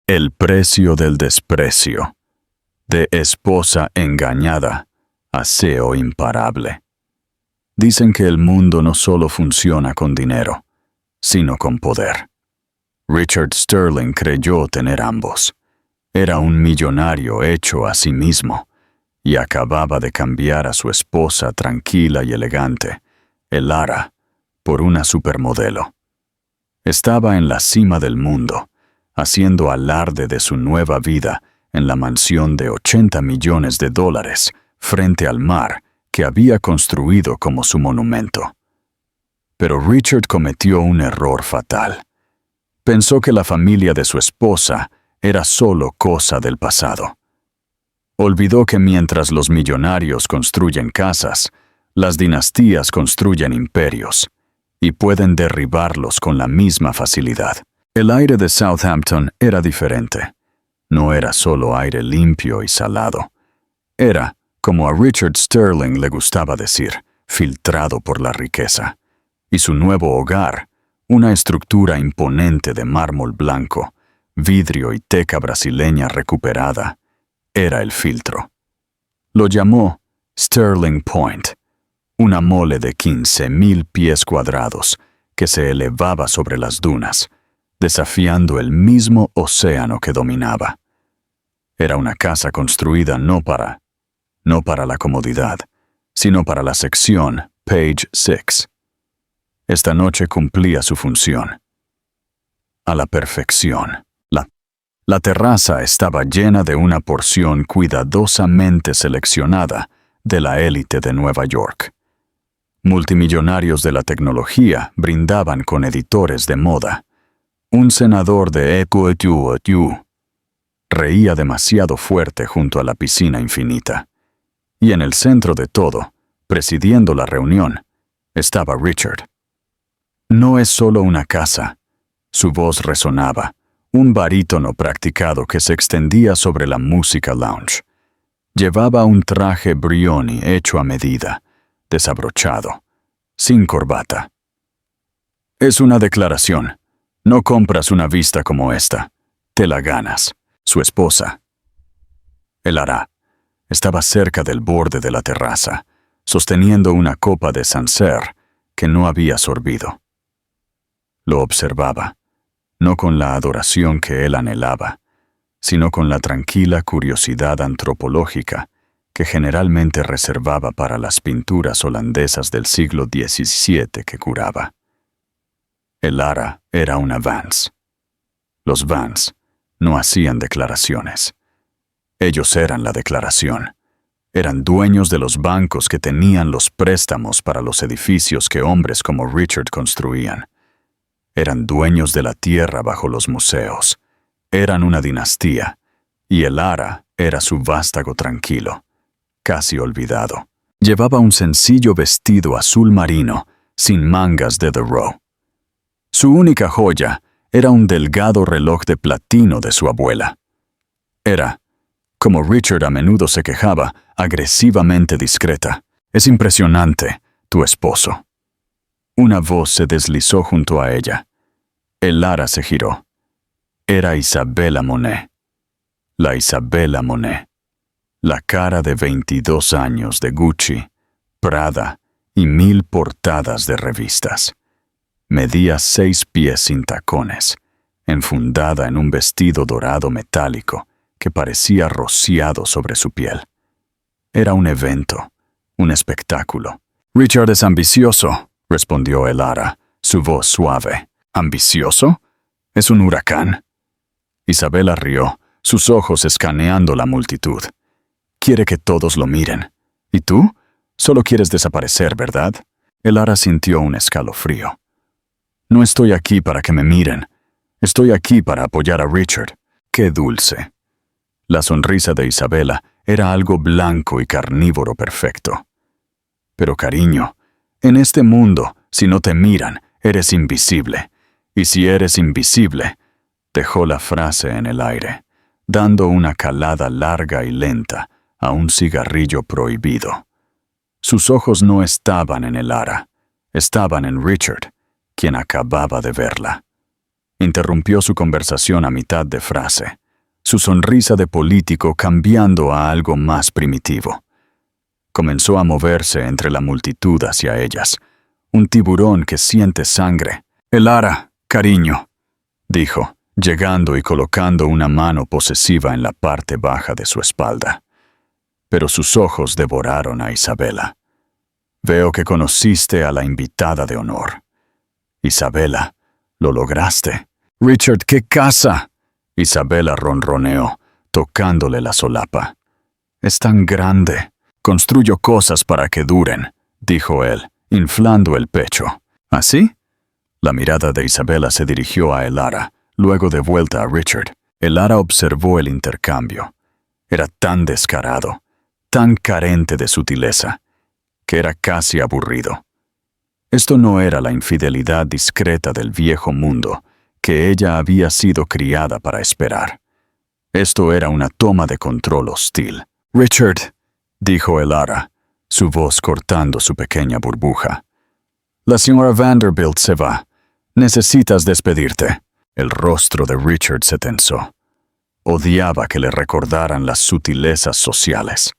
El precio del desprecio. De esposa engañada, aseo imparable. Dicen que el mundo no solo funciona con dinero, sino con poder. Richard Sterling creyó tener ambos. Era un millonario hecho a sí mismo, y acababa de cambiar a su esposa tranquila y elegante, Elara, por una supermodelo. Estaba en la cima del mundo, haciendo alarde de su nueva vida en la mansión de $80 millones frente al mar que había construido como su monumento. Pero Richard cometió un error fatal. Pensó que la familia de su esposa era solo cosa del pasado. Olvidó que mientras los millonarios construyen casas, las dinastías construyen imperios, y pueden derribarlos con la misma facilidad. El aire de Southampton era diferente. No era solo aire limpio y salado. Era, como a Richard Sterling le gustaba decir, filtrado por la riqueza. Y su nuevo hogar, una estructura imponente de mármol blanco, vidrio y teca brasileña recuperada, era el filtro. Lo llamó Sterling Point, una mole de 15,000 pies cuadrados que se elevaba sobre las dunas, desafiando el mismo océano que dominaba. Era una casa construida no para la comodidad, sino para la sección Page 6. Esta noche cumplía su función. A la perfección. La terraza estaba llena de una porción cuidadosamente seleccionada de la élite de Nueva York. Multimillonarios de la tecnología brindaban con editores de moda. Un senador de EQU reía demasiado fuerte junto a la piscina infinita. Y en el centro de todo, presidiendo la reunión, estaba Richard. No es solo una casa. Su voz resonaba, un barítono practicado que se extendía sobre la música lounge. Llevaba un traje Brioni hecho a medida, desabrochado, sin corbata. Es una declaración. No compras una vista como esta. Te la ganas. Su esposa, Elara, estaba cerca del borde de la terraza, sosteniendo una copa de Sancerre que no había sorbido. Lo observaba, no con la adoración que él anhelaba, sino con la tranquila curiosidad antropológica que generalmente reservaba para las pinturas holandesas del siglo XVII que curaba. Elara era una Vance. Los Vance no hacían declaraciones. Ellos eran la declaración. Eran dueños de los bancos que tenían los préstamos para los edificios que hombres como Richard construían. Eran dueños de la tierra bajo los museos. Eran una dinastía, y Elara era su vástago tranquilo, casi olvidado. Llevaba un sencillo vestido azul marino, sin mangas de The Row. Su única joya era un delgado reloj de platino de su abuela. Era, como Richard a menudo se quejaba, agresivamente discreta. Es impresionante, tu esposo. Una voz se deslizó junto a ella. Elara se giró. Era Isabella Monet. La Isabella Monet. La cara de 22 años de Gucci, Prada y 1000 portadas de revistas. Medía 6 pies sin tacones, enfundada en un vestido dorado metálico que parecía rociado sobre su piel. Era un evento, un espectáculo. Richard es ambicioso, respondió Elara, su voz suave. ¿Ambicioso? Es un huracán. Isabella rió, sus ojos escaneando la multitud. Quiere que todos lo miren. ¿Y tú? Solo quieres desaparecer, ¿verdad? Elara sintió un escalofrío. No estoy aquí para que me miren. Estoy aquí para apoyar a Richard. ¡Qué dulce! La sonrisa de Isabella era algo blanco y carnívoro perfecto. Pero cariño, en este mundo, si no te miran, eres invisible. Y si eres invisible, dejó la frase en el aire, dando una calada larga y lenta a un cigarrillo prohibido. Sus ojos no estaban en Elara, estaban en Richard, quien acababa de verla. Interrumpió su conversación a mitad de frase, su sonrisa de político cambiando a algo más primitivo. Comenzó a moverse entre la multitud hacia ellas, un tiburón que siente sangre. «Elara, cariño», dijo, llegando y colocando una mano posesiva en la parte baja de su espalda. Pero sus ojos devoraron a Isabela. «Veo que conociste a la invitada de honor. Isabela, lo lograste». «Richard, ¿qué casa?» Isabela ronroneó, tocándole la solapa. «Es tan grande. Construyo cosas para que duren», dijo él, inflando el pecho. ¿Así? La mirada de Isabela se dirigió a Elara, luego de vuelta a Richard. Elara observó el intercambio. Era tan descarado, tan carente de sutileza, que era casi aburrido. Esto no era la infidelidad discreta del viejo mundo que ella había sido criada para esperar. Esto era una toma de control hostil. «Richard», dijo Elara, su voz cortando su pequeña burbuja. «La señora Vanderbilt se va. Necesitas despedirte». El rostro de Richard se tensó. Odiaba que le recordaran las sutilezas sociales.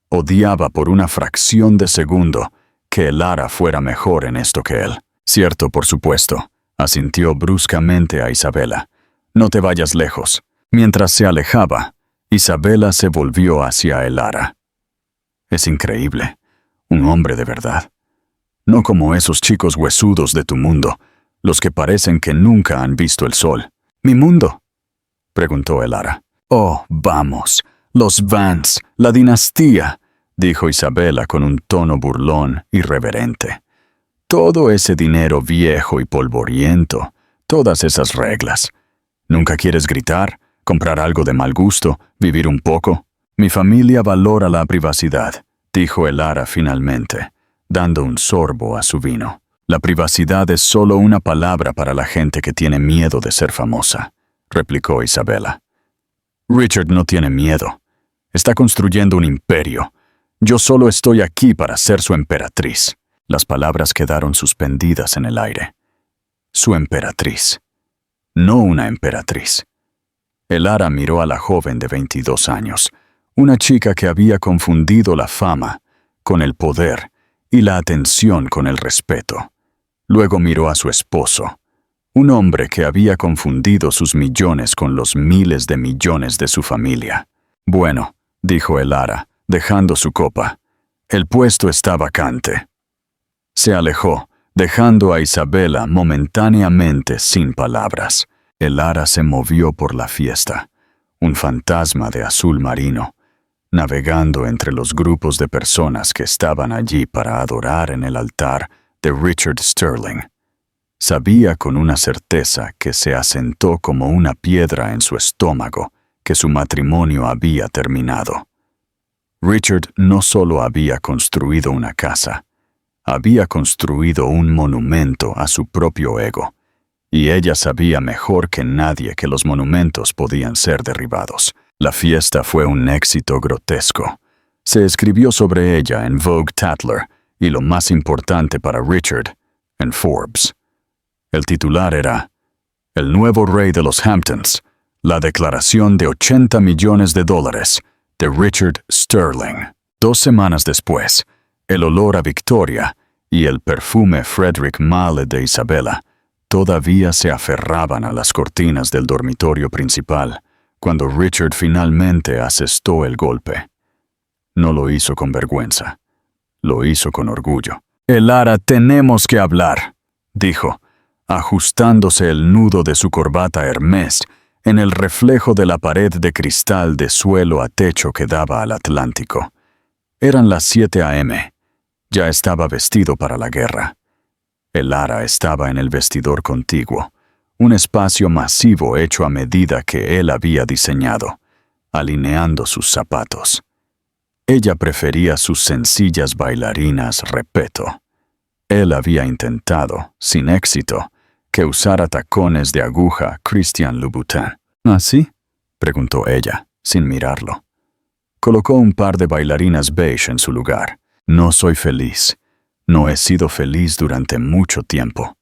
Odiaba por una fracción de segundo que Elara fuera mejor en esto que él. «Cierto, por supuesto», asintió bruscamente a Isabela. «No te vayas lejos». Mientras se alejaba, Isabela se volvió hacia Elara. «Es increíble. Un hombre de verdad. No como esos chicos huesudos de tu mundo, los que parecen que nunca han visto el sol». «¿Mi mundo?», preguntó Elara. «Oh, vamos, los Vance, la dinastía», dijo Isabela con un tono burlón y reverente. «Todo ese dinero viejo y polvoriento, todas esas reglas. ¿Nunca quieres gritar, comprar algo de mal gusto, vivir un poco?» «Mi familia valora la privacidad», dijo Elara finalmente, dando un sorbo a su vino. «La privacidad es solo una palabra para la gente que tiene miedo de ser famosa», replicó Isabela. «Richard no tiene miedo. Está construyendo un imperio. Yo solo estoy aquí para ser su emperatriz». Las palabras quedaron suspendidas en el aire. Su emperatriz. No una emperatriz. Elara miró a la joven de 22 años, una chica que había confundido la fama con el poder y la atención con el respeto. Luego miró a su esposo, un hombre que había confundido sus millones con los miles de millones de su familia. «Bueno», dijo Elara, dejando su copa, «el puesto está vacante». Se alejó, dejando a Isabela momentáneamente sin palabras. Elara se movió por la fiesta, un fantasma de azul marino, navegando entre los grupos de personas que estaban allí para adorar en el altar de Richard Sterling. Sabía con una certeza que se asentó como una piedra en su estómago que su matrimonio había terminado. Richard no solo había construido una casa, había construido un monumento a su propio ego, y ella sabía mejor que nadie que los monumentos podían ser derribados. La fiesta fue un éxito grotesco. Se escribió sobre ella en Vogue Tatler, y lo más importante para Richard, en Forbes. El titular era «El nuevo rey de los Hamptons, la declaración de $80 millones de Richard Sterling». 2 semanas después, el olor a victoria y el perfume Frederick Mallet de Isabela todavía se aferraban a las cortinas del dormitorio principal cuando Richard finalmente asestó el golpe. No lo hizo con vergüenza, lo hizo con orgullo. «Elara, tenemos que hablar», dijo, ajustándose el nudo de su corbata Hermès en el reflejo de la pared de cristal de suelo a techo que daba al Atlántico. Eran las 7 a.m. Ya estaba vestido para la guerra. Elara estaba en el vestidor contiguo, un espacio masivo hecho a medida que él había diseñado, alineando sus zapatos. Ella prefería sus sencillas bailarinas Repetto. Él había intentado, sin éxito, que usara tacones de aguja Christian Louboutin. «¿Ah, sí?», preguntó ella, sin mirarlo. Colocó un par de bailarinas beige en su lugar. «No soy feliz. No he sido feliz durante mucho tiempo»,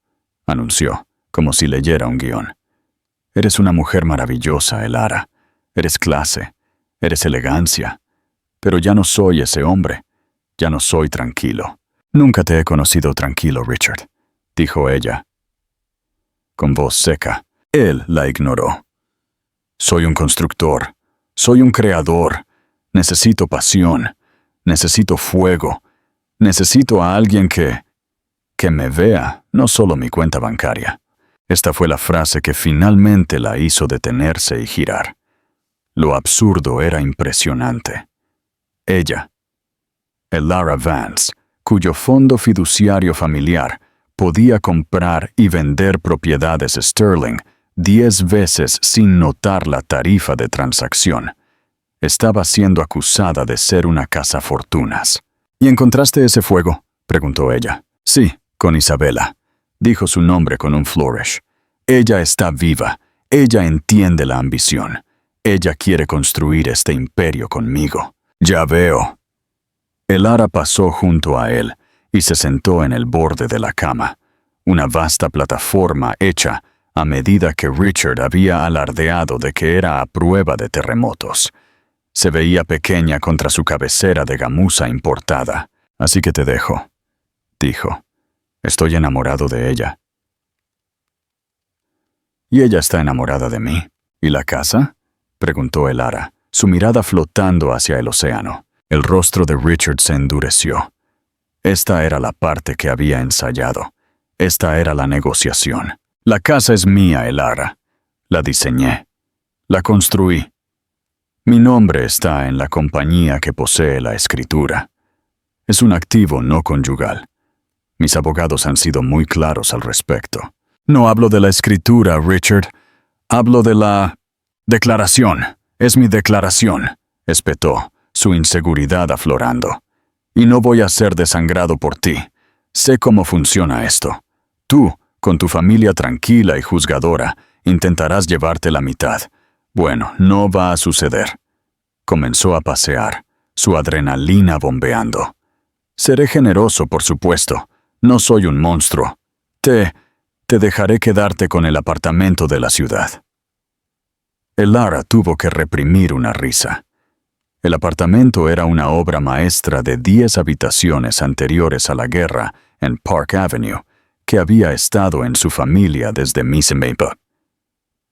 anunció, como si leyera un guión. Eres una mujer maravillosa, Elara. Eres clase, eres elegancia. Pero ya no soy ese hombre. Ya no soy tranquilo. Nunca te he conocido tranquilo, Richard, dijo ella, con voz seca. Él la ignoró. Soy un constructor. Soy un creador. Necesito pasión. Necesito fuego. Necesito a alguien que me vea, no solo mi cuenta bancaria. Esta fue la frase que finalmente la hizo detenerse y girar. Lo absurdo era impresionante. Ella, Elara Vance, cuyo fondo fiduciario familiar podía comprar y vender propiedades sterling 10 veces sin notar la tarifa de transacción, estaba siendo acusada de ser una cazafortunas. ¿Y encontraste ese fuego?, preguntó ella. Sí, con Isabela, dijo su nombre con un flourish. Ella está viva, ella entiende la ambición, ella quiere construir este imperio conmigo. Ya veo. Elara pasó junto a él y se sentó en el borde de la cama, una vasta plataforma hecha a medida que Richard había alardeado de que era a prueba de terremotos. Se veía pequeña contra su cabecera de gamuza importada. Así que te dejo, dijo. Estoy enamorado de ella. ¿Y ella está enamorada de mí? ¿Y la casa?, preguntó Elara, su mirada flotando hacia el océano. El rostro de Richard se endureció. Esta era la parte que había ensayado. Esta era la negociación. La casa es mía, Elara. La diseñé. La construí. Mi nombre está en la compañía que posee la escritura. Es un activo no conyugal. Mis abogados han sido muy claros al respecto. No hablo de la escritura, Richard. Hablo de la declaración. Es mi declaración, espetó, su inseguridad aflorando. Y no voy a ser desangrado por ti. Sé cómo funciona esto. Tú, con tu familia tranquila y juzgadora, intentarás llevarte la mitad. Bueno, no va a suceder. Comenzó a pasear, su adrenalina bombeando. Seré generoso, por supuesto. No soy un monstruo. Te dejaré quedarte con el apartamento de la ciudad. Elara tuvo que reprimir una risa. El apartamento era una obra maestra de 10 habitaciones anteriores a la guerra en Park Avenue, que había estado en su familia desde Miss Maple.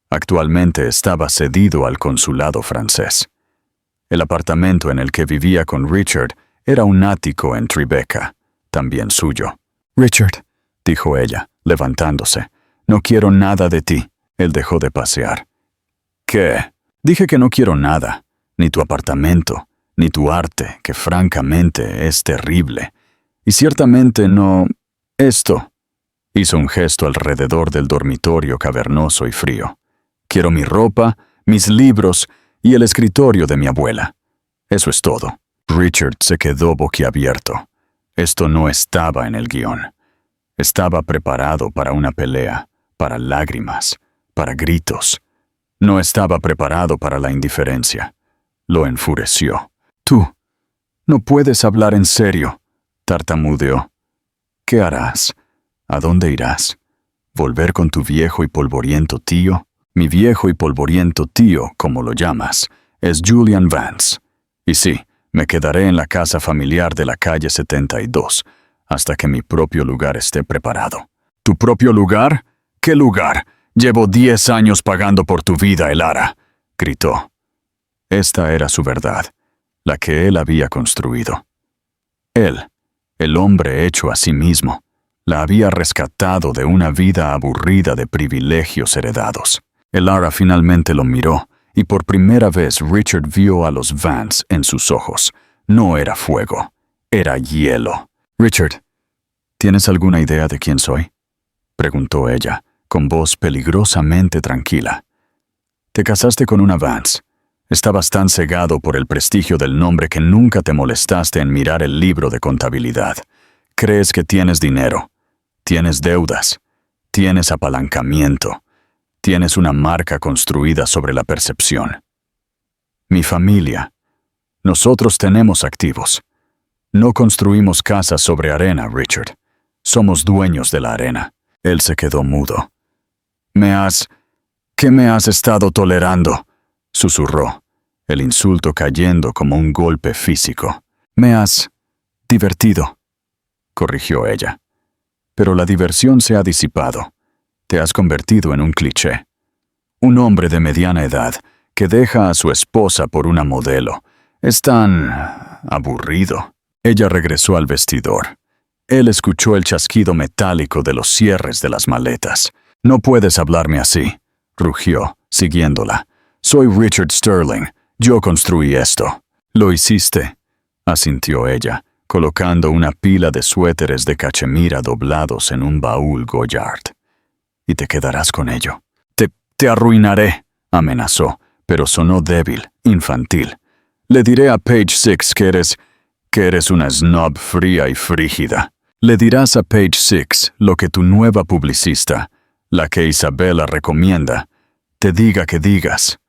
Actualmente estaba cedido al consulado francés. El apartamento en el que vivía con Richard era un ático en Tribeca, también suyo. Richard, dijo ella, levantándose, no quiero nada de ti. Él dejó de pasear. ¿Qué? Dije que no quiero nada, ni tu apartamento, ni tu arte, que francamente es terrible. Y ciertamente no... Esto. Hizo un gesto alrededor del dormitorio cavernoso y frío. Quiero mi ropa, mis libros y el escritorio de mi abuela. Eso es todo. Richard se quedó boquiabierto. Esto no estaba en el guión. Estaba preparado para una pelea, para lágrimas, para gritos. No estaba preparado para la indiferencia. Lo enfureció. Tú, no puedes hablar en serio, tartamudeó. ¿Qué harás? ¿A dónde irás? ¿Volver con tu viejo y polvoriento tío? Mi viejo y polvoriento tío, como lo llamas, es Julian Vance. Y sí, me quedaré en la casa familiar de la calle 72, hasta que mi propio lugar esté preparado. ¿Tu propio lugar? ¿Qué lugar? Llevo 10 años pagando por tu vida, Elara, gritó. Esta era su verdad, la que él había construido. Él, el hombre hecho a sí mismo, la había rescatado de una vida aburrida de privilegios heredados. Elara finalmente lo miró, y por primera vez Richard vio a los Vance en sus ojos. No era fuego, era hielo. Richard, ¿tienes alguna idea de quién soy?, preguntó ella, con voz peligrosamente tranquila. Te casaste con una Vance. Estabas tan cegado por el prestigio del nombre que nunca te molestaste en mirar el libro de contabilidad. Crees que tienes dinero, tienes deudas, tienes apalancamiento, tienes una marca construida sobre la percepción. Mi familia, nosotros tenemos activos. No construimos casas sobre arena, Richard. Somos dueños de la arena. Él se quedó mudo. ¿Qué me has estado tolerando?, susurró, el insulto cayendo como un golpe físico. Me has divertido, corrigió ella. Pero la diversión se ha disipado. Te has convertido en un cliché. Un hombre de mediana edad que deja a su esposa por una modelo. Es tan aburrido. Ella regresó al vestidor. Él escuchó el chasquido metálico de los cierres de las maletas. No puedes hablarme así, rugió, siguiéndola. Soy Richard Sterling. Yo construí esto. Lo hiciste, asintió ella, colocando una pila de suéteres de cachemira doblados en un baúl Goyard. Y te quedarás con ello. Te arruinaré, amenazó, pero sonó débil, infantil. Le diré a Page Six que eres una snob fría y frígida. Le dirás a Page Six lo que tu nueva publicista, la que Isabella recomienda, te diga que digas.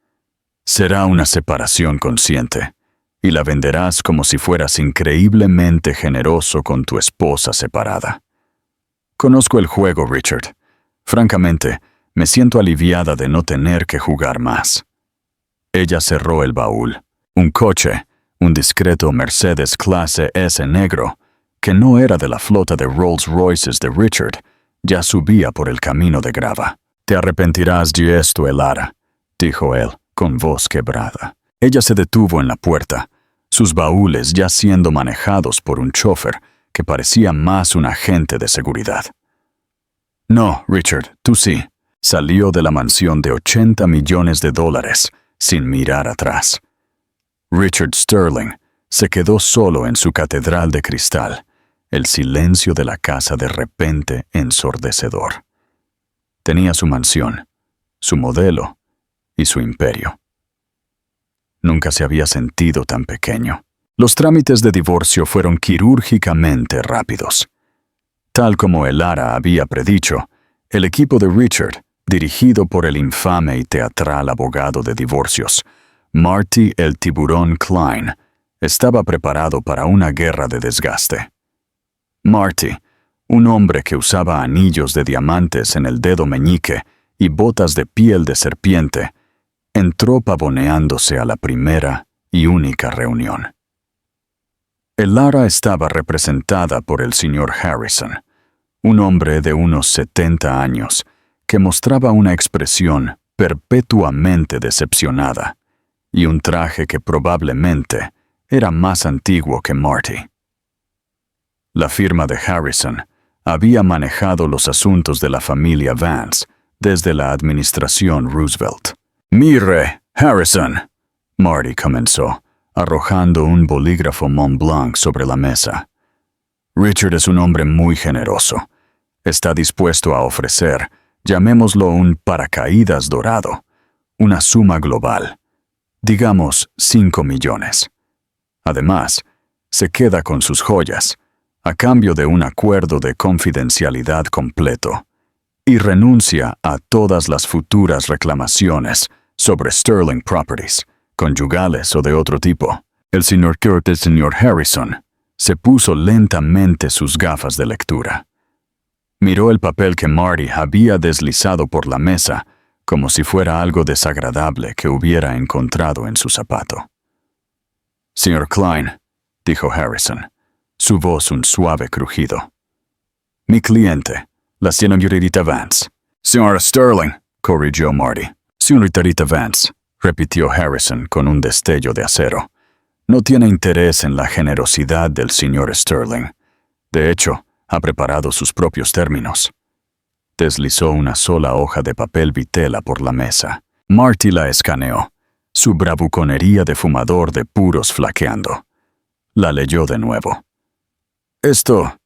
Será una separación consciente, y la venderás como si fueras increíblemente generoso con tu esposa separada. Conozco el juego, Richard. Francamente, me siento aliviada de no tener que jugar más. Ella cerró el baúl. Un coche, un discreto Mercedes clase S negro, que no era de la flota de Rolls Royces de Richard, ya subía por el camino de grava. Te arrepentirás de esto, Elara, dijo él, con voz quebrada. Ella se detuvo en la puerta, sus baúles ya siendo manejados por un chofer que parecía más un agente de seguridad. No, Richard, tú sí. Salió de la mansión de $80 millones sin mirar atrás. Richard Sterling se quedó solo en su catedral de cristal, el silencio de la casa de repente ensordecedor. Tenía su mansión, su modelo y su imperio. Nunca se había sentido tan pequeño. Los trámites de divorcio fueron quirúrgicamente rápidos. Tal como Elara había predicho, el equipo de Richard, dirigido por el infame y teatral abogado de divorcios, Marty el Tiburón Klein, estaba preparado para una guerra de desgaste. Marty, un hombre que usaba anillos de diamantes en el dedo meñique y botas de piel de serpiente, entró pavoneándose a la primera y única reunión. Elara estaba representada por el señor Harrison, un hombre de unos 70 años, que mostraba una expresión perpetuamente decepcionada y un traje que probablemente era más antiguo que Marty. La firma de Harrison había manejado los asuntos de la familia Vance desde la administración Roosevelt. «Mire, Harrison», Marty comenzó, arrojando un bolígrafo Montblanc sobre la mesa. «Richard es un hombre muy generoso. Está dispuesto a ofrecer, llamémoslo un paracaídas dorado, una suma global, digamos 5 millones. Además, se queda con sus joyas, a cambio de un acuerdo de confidencialidad completo, y renuncia a todas las futuras reclamaciones sobre Sterling Properties, conyugales o de otro tipo». El señor Curtis, señor Harrison, se puso lentamente sus gafas de lectura. Miró el papel que Marty había deslizado por la mesa como si fuera algo desagradable que hubiera encontrado en su zapato. «Señor Klein», dijo Harrison, su voz un suave crujido. «Mi cliente, la señorita Vance». «Señora Sterling», corrigió Marty. «Señorita Vance», repitió Harrison con un destello de acero. «No tiene interés en la generosidad del señor Sterling. De hecho, ha preparado sus propios términos». Deslizó una sola hoja de papel vitela por la mesa. Marty la escaneó, su bravuconería de fumador de puros flaqueando. La leyó de nuevo. Esto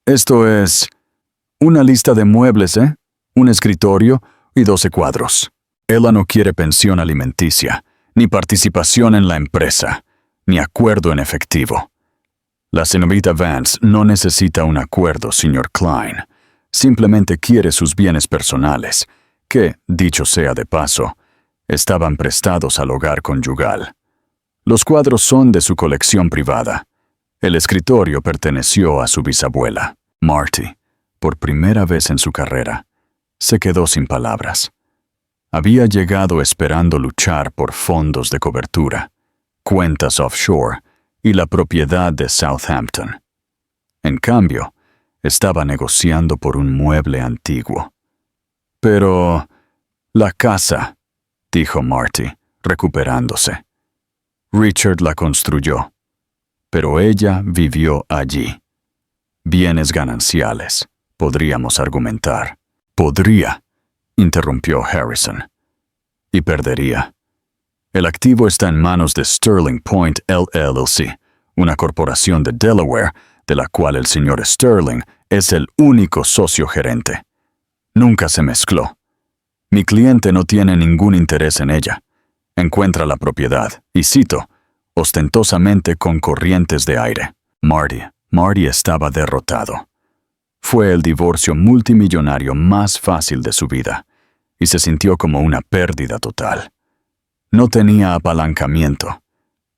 es una lista de muebles, ¿eh? Un escritorio y 12 cuadros. Ella no quiere pensión alimenticia, ni participación en la empresa, ni acuerdo en efectivo. La señorita Vance no necesita un acuerdo, señor Klein. Simplemente quiere sus bienes personales, que, dicho sea de paso, estaban prestados al hogar conyugal. Los cuadros son de su colección privada. El escritorio perteneció a su bisabuela. Marty, por primera vez en su carrera, se quedó sin palabras. Había llegado esperando luchar por fondos de cobertura, cuentas offshore y la propiedad de Southampton. En cambio, estaba negociando por un mueble antiguo. Pero la casa, dijo Marty, recuperándose. Richard la construyó, pero ella vivió allí. Bienes gananciales, podríamos argumentar. Podría, interrumpió Harrison. Y perdería. El activo está en manos de Sterling Point LLC, una corporación de Delaware, de la cual el señor Sterling es el único socio gerente. Nunca se mezcló. Mi cliente no tiene ningún interés en ella. Encuentra la propiedad, y cito, ostentosamente con corrientes de aire. Marty estaba derrotado. Fue el divorcio multimillonario más fácil de su vida, y se sintió como una pérdida total. No tenía apalancamiento.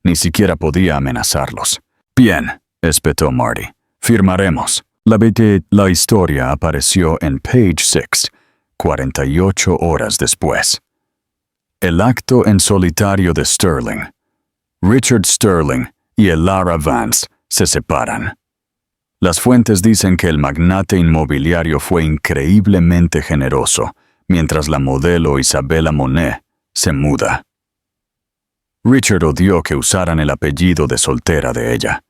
Ni siquiera podía amenazarlos. Bien, espetó Marty. Firmaremos. La historia apareció en Page 6, 48 horas después. El acto en solitario de Sterling. Richard Sterling y Elara Vance se separan. Las fuentes dicen que el magnate inmobiliario fue increíblemente generoso, mientras la modelo Isabella Monet se muda. Richard odió que usaran el apellido de soltera de ella.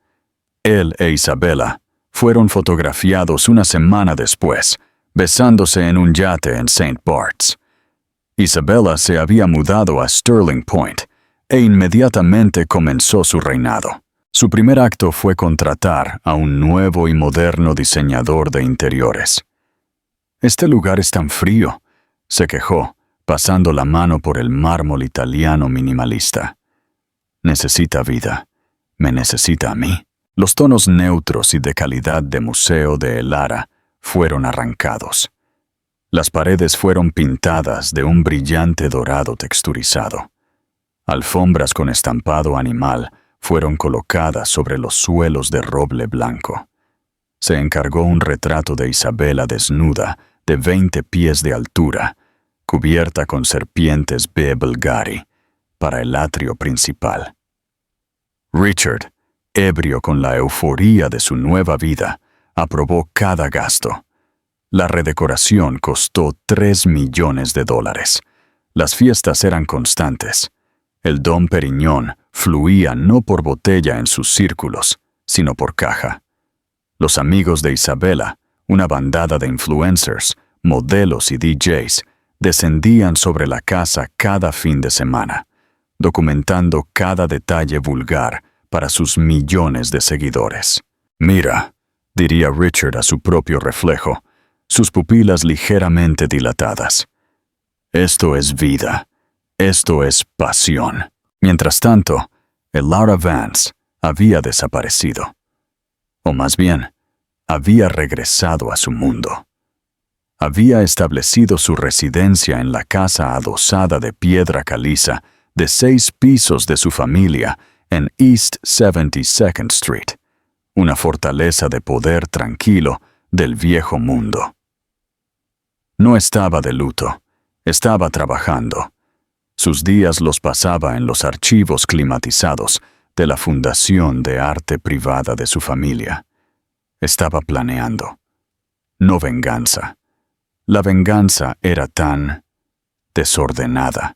Él e Isabella fueron fotografiados una semana después, besándose en un yate en St. Bart's. Isabella se había mudado a Sterling Point e inmediatamente comenzó su reinado. Su primer acto fue contratar a un nuevo y moderno diseñador de interiores. «Este lugar es tan frío», se quejó, pasando la mano por el mármol italiano minimalista. «Necesita vida. Me necesita a mí». Los tonos neutros y de calidad de museo de Elara fueron arrancados. Las paredes fueron pintadas de un brillante dorado texturizado. Alfombras con estampado animal fueron colocadas sobre los suelos de roble blanco. Se encargó un retrato de Isabella desnuda de 20 pies de altura, cubierta con serpientes B. Bulgari, para el atrio principal. Richard, ebrio con la euforía de su nueva vida, aprobó cada gasto. La redecoración costó $3 millones. Las fiestas eran constantes. El Dom Perignon fluía no por botella en sus círculos, sino por caja. Los amigos de Isabella, una bandada de influencers, modelos y DJs, descendían sobre la casa cada fin de semana, documentando cada detalle vulgar para sus millones de seguidores. «Mira», diría Richard a su propio reflejo, sus pupilas ligeramente dilatadas. «Esto es vida. Esto es pasión». Mientras tanto, Elara Vance había desaparecido. O más bien, había regresado a su mundo. Había establecido su residencia en la casa adosada de piedra caliza de 6 pisos de su familia en East 72nd Street, una fortaleza de poder tranquilo del viejo mundo. No estaba de luto, estaba trabajando. Sus días los pasaba en los archivos climatizados de la Fundación de Arte Privada de su familia. Estaba planeando. No venganza. La venganza era tan desordenada.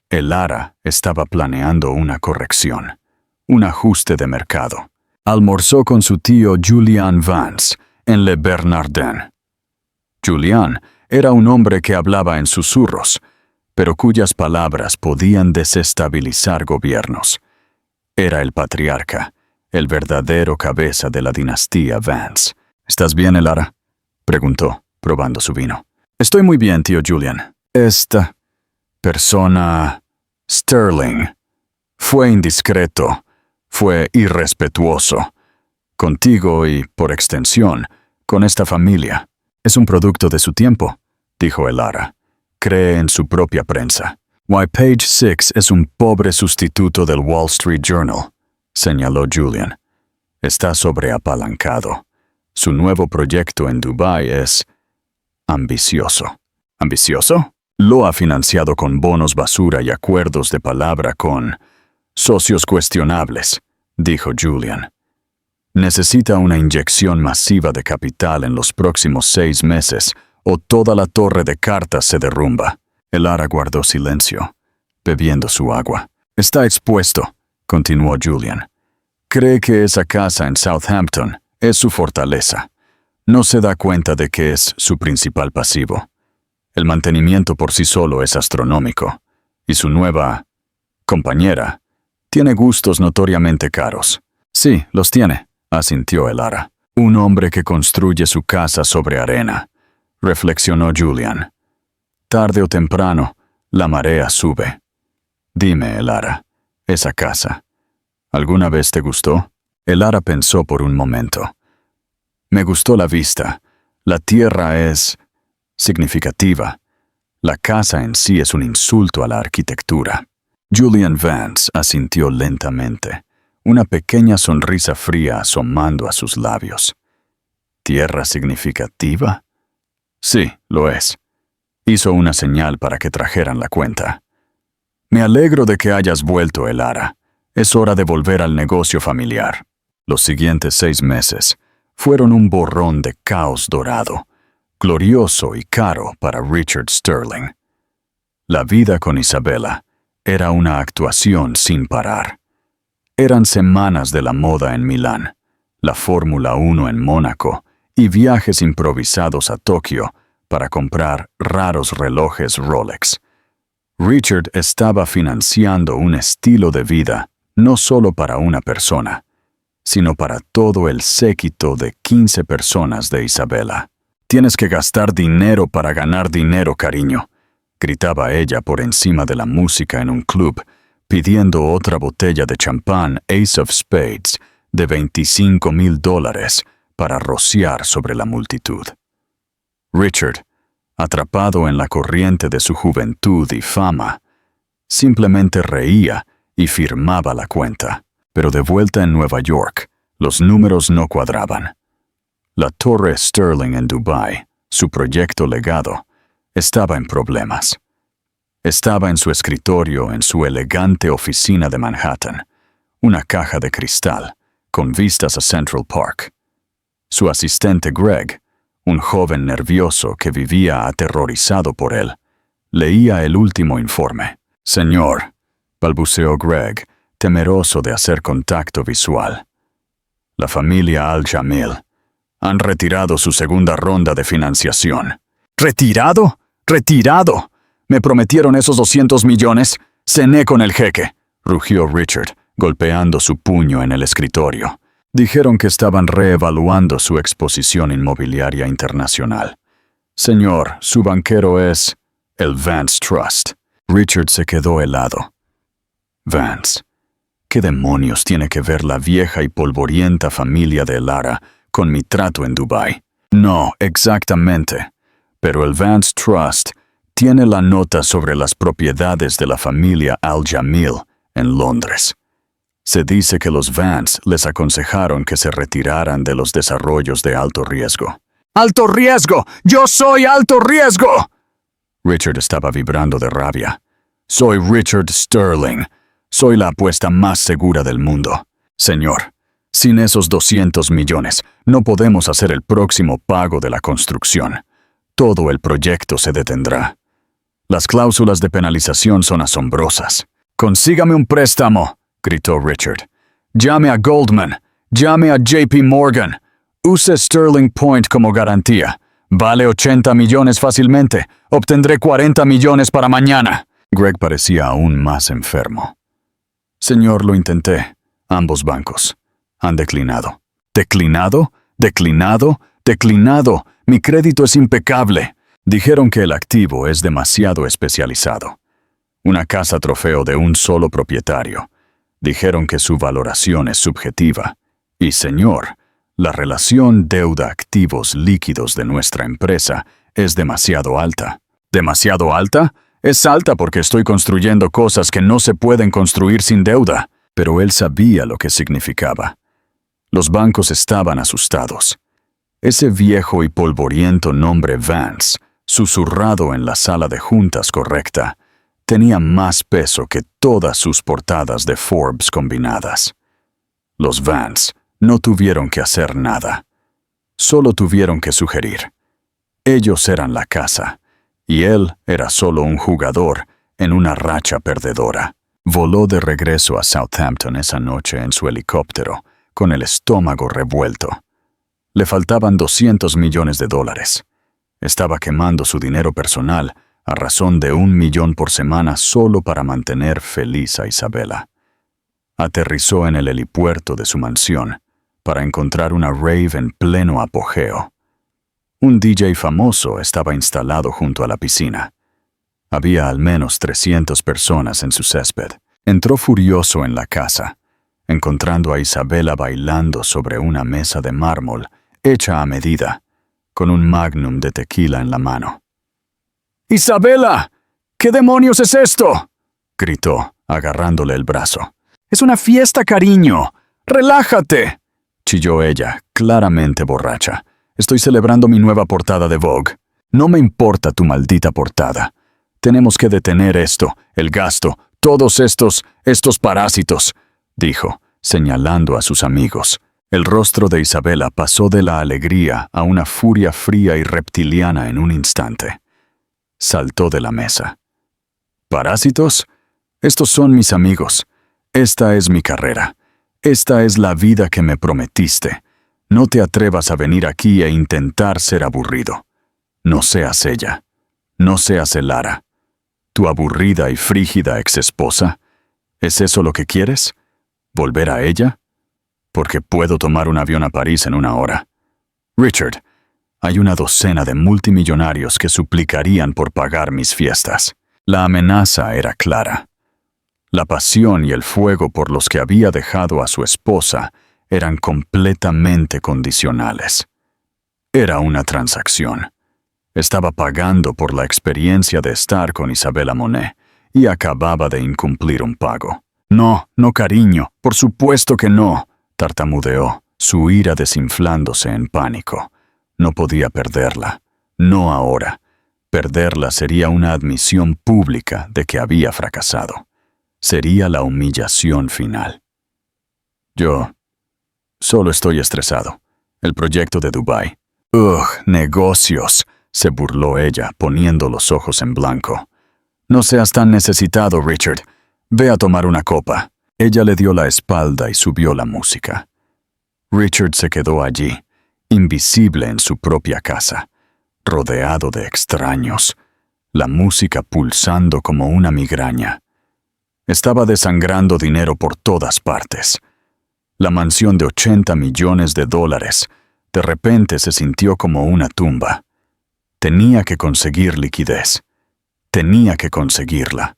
Elara estaba planeando una corrección, un ajuste de mercado. Almorzó con su tío Julian Vance en Le Bernardin. Julian era un hombre que hablaba en susurros, pero cuyas palabras podían desestabilizar gobiernos. Era el patriarca, el verdadero cabeza de la dinastía Vance. «¿Estás bien, Elara?», preguntó, probando su vino. «Estoy muy bien, tío Julian. Esta persona, Sterling, fue indiscreto, fue irrespetuoso. Contigo y, por extensión, con esta familia. Es un producto de su tiempo», dijo Elara. «Cree en su propia prensa». «Why, Page 6 es un pobre sustituto del Wall Street Journal», señaló Julian. «Está sobreapalancado. Su nuevo proyecto en Dubái es ambicioso». «¿Ambicioso?», Lo ha financiado con bonos basura y acuerdos de palabra con socios cuestionables, dijo Julian. Necesita una inyección masiva de capital en los próximos 6 meses o toda la torre de cartas se derrumba. Elara guardó silencio, bebiendo su agua. Está expuesto, continuó Julian. Cree que esa casa en Southampton es su fortaleza. No se da cuenta de que es su principal pasivo. El mantenimiento por sí solo es astronómico, y su nueva compañera tiene gustos notoriamente caros. Sí, los tiene, asintió Elara. Un hombre que construye su casa sobre arena, reflexionó Julian. Tarde o temprano, la marea sube. Dime, Elara, esa casa, ¿alguna vez te gustó? Elara pensó por un momento. Me gustó la vista. La tierra es significativa. La casa en sí es un insulto a la arquitectura. Julian Vance asintió lentamente, una pequeña sonrisa fría asomando a sus labios. ¿Tierra significativa? Sí, lo es. Hizo una señal para que trajeran la cuenta. Me alegro de que hayas vuelto, Elara. Es hora de volver al negocio familiar. Los siguientes 6 meses fueron un borrón de caos dorado, glorioso y caro para Richard Sterling. La vida con Isabella era una actuación sin parar. Eran semanas de la moda en Milán, la Fórmula 1 en Mónaco y viajes improvisados a Tokio para comprar raros relojes Rolex. Richard estaba financiando un estilo de vida no solo para una persona, sino para todo el séquito de 15 personas de Isabella. Tienes que gastar dinero para ganar dinero, cariño, gritaba ella por encima de la música en un club, pidiendo otra botella de champán Ace of Spades de $25,000 para rociar sobre la multitud. Richard, atrapado en la corriente de su juventud y fama, simplemente reía y firmaba la cuenta. Pero de vuelta en Nueva York, los números no cuadraban. La Torre Sterling en Dubái, su proyecto legado, estaba en problemas. Estaba en su escritorio en su elegante oficina de Manhattan, una caja de cristal, con vistas a Central Park. Su asistente Greg, un joven nervioso que vivía aterrorizado por él, leía el último informe. Señor, balbuceó Greg, temeroso de hacer contacto visual. La familia Al-Jamil han retirado su segunda ronda de financiación. ¿Retirado? ¡Retirado! Me prometieron esos 200 millones. Cené con el jeque, rugió Richard, golpeando su puño en el escritorio. Dijeron que estaban reevaluando su exposición inmobiliaria internacional. Señor, su banquero es el Vance Trust. Richard se quedó helado. Vance. ¿Qué demonios tiene que ver la vieja y polvorienta familia de Elara con mi trato en Dubái? No, exactamente. Pero el Vance Trust tiene la nota sobre las propiedades de la familia Al-Jamil en Londres. Se dice que los Vance les aconsejaron que se retiraran de los desarrollos de alto riesgo. ¡Alto riesgo! ¡Yo soy alto riesgo! Richard estaba vibrando de rabia. Soy Richard Sterling. Soy la apuesta más segura del mundo. Señor, sin esos 200 millones, no podemos hacer el próximo pago de la construcción. Todo el proyecto se detendrá. Las cláusulas de penalización son asombrosas. ¡Consígame un préstamo!, gritó Richard. Llame a Goldman. Llame a JP Morgan. Use Sterling Point como garantía. Vale 80 millones fácilmente. Obtendré 40 millones para mañana. Greg parecía aún más enfermo. Señor, lo intenté. Ambos bancos han declinado. ¿Declinado? ¿Declinado? ¡Declinado! Mi crédito es impecable. Dijeron que el activo es demasiado especializado. Una casa trofeo de un solo propietario. Dijeron que su valoración es subjetiva. Y, señor, la relación deuda-activos líquidos de nuestra empresa es demasiado alta. ¿Demasiado alta? Es alta porque estoy construyendo cosas que no se pueden construir sin deuda. Pero él sabía lo que significaba. Los bancos estaban asustados. Ese viejo y polvoriento nombre Vance susurrado en la sala de juntas correcta, tenía más peso que todas sus portadas de Forbes combinadas. Los Vance no tuvieron que hacer nada. Solo tuvieron que sugerir. Ellos eran la casa, y él era solo un jugador en una racha perdedora. Voló de regreso a Southampton esa noche en su helicóptero, con el estómago revuelto. Le faltaban $200 millones. Estaba quemando su dinero personal a razón de $1 millón por semana solo para mantener feliz a Isabella. Aterrizó en el helipuerto de su mansión para encontrar una rave en pleno apogeo. Un DJ famoso estaba instalado junto a la piscina. Había al menos 300 personas en su césped. Entró furioso en la casa, encontrando a Isabella bailando sobre una mesa de mármol hecha a medida, con un magnum de tequila en la mano. «¡Isabella! ¿Qué demonios es esto?», gritó, agarrándole el brazo. «Es una fiesta, cariño. ¡Relájate!», chilló ella, claramente borracha. «Estoy celebrando mi nueva portada de Vogue. No me importa tu maldita portada. Tenemos que detener esto, el gasto, todos estos parásitos», dijo, señalando a sus amigos. El rostro de Isabella pasó de la alegría a una furia fría y reptiliana en un instante. Saltó de la mesa. «¿Parásitos? Estos son mis amigos. Esta es mi carrera. Esta es la vida que me prometiste. No te atrevas a venir aquí e intentar ser aburrido. No seas ella. No seas Elara. Tu aburrida y frígida exesposa. ¿Es eso lo que quieres? ¿Volver a ella? Porque puedo tomar un avión a París en 1 hora. Richard, hay una docena de multimillonarios que suplicarían por pagar mis fiestas». La amenaza era clara. La pasión y el fuego por los que había dejado a su esposa eran completamente condicionales. Era una transacción. Estaba pagando por la experiencia de estar con Isabella Monet y acababa de incumplir un pago. «No, no, cariño, por supuesto que no», tartamudeó, su ira desinflándose en pánico. No podía perderla. No ahora. Perderla sería una admisión pública de que había fracasado. Sería la humillación final. «Yo solo estoy estresado. El proyecto de Dubái». «Ugh, negocios», se burló ella, poniendo los ojos en blanco. «No seas tan necesitado, Richard. Ve a tomar una copa». Ella le dio la espalda y subió la música. Richard se quedó allí, invisible en su propia casa, rodeado de extraños, la música pulsando como una migraña. Estaba desangrando dinero por todas partes. La mansión de $80 millones de repente se sintió como una tumba. Tenía que conseguir liquidez. Tenía que conseguirla.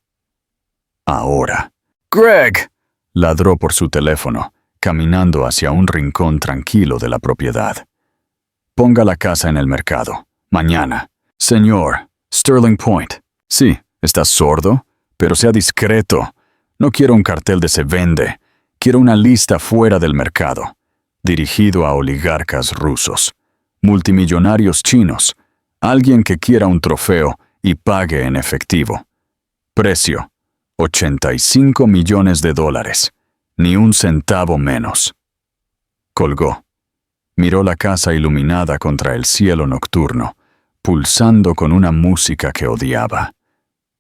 Ahora. «Greg», ladró por su teléfono, caminando hacia un rincón tranquilo de la propiedad. «Ponga la casa en el mercado. Mañana. Señor, Sterling Point». «Sí, ¿estás sordo? Pero sea discreto. No quiero un cartel de se vende. Quiero una lista fuera del mercado, dirigido a oligarcas rusos, multimillonarios chinos, alguien que quiera un trofeo y pague en efectivo. Precio, $85 millones. Ni un centavo menos». Colgó. Miró la casa iluminada contra el cielo nocturno, pulsando con una música que odiaba.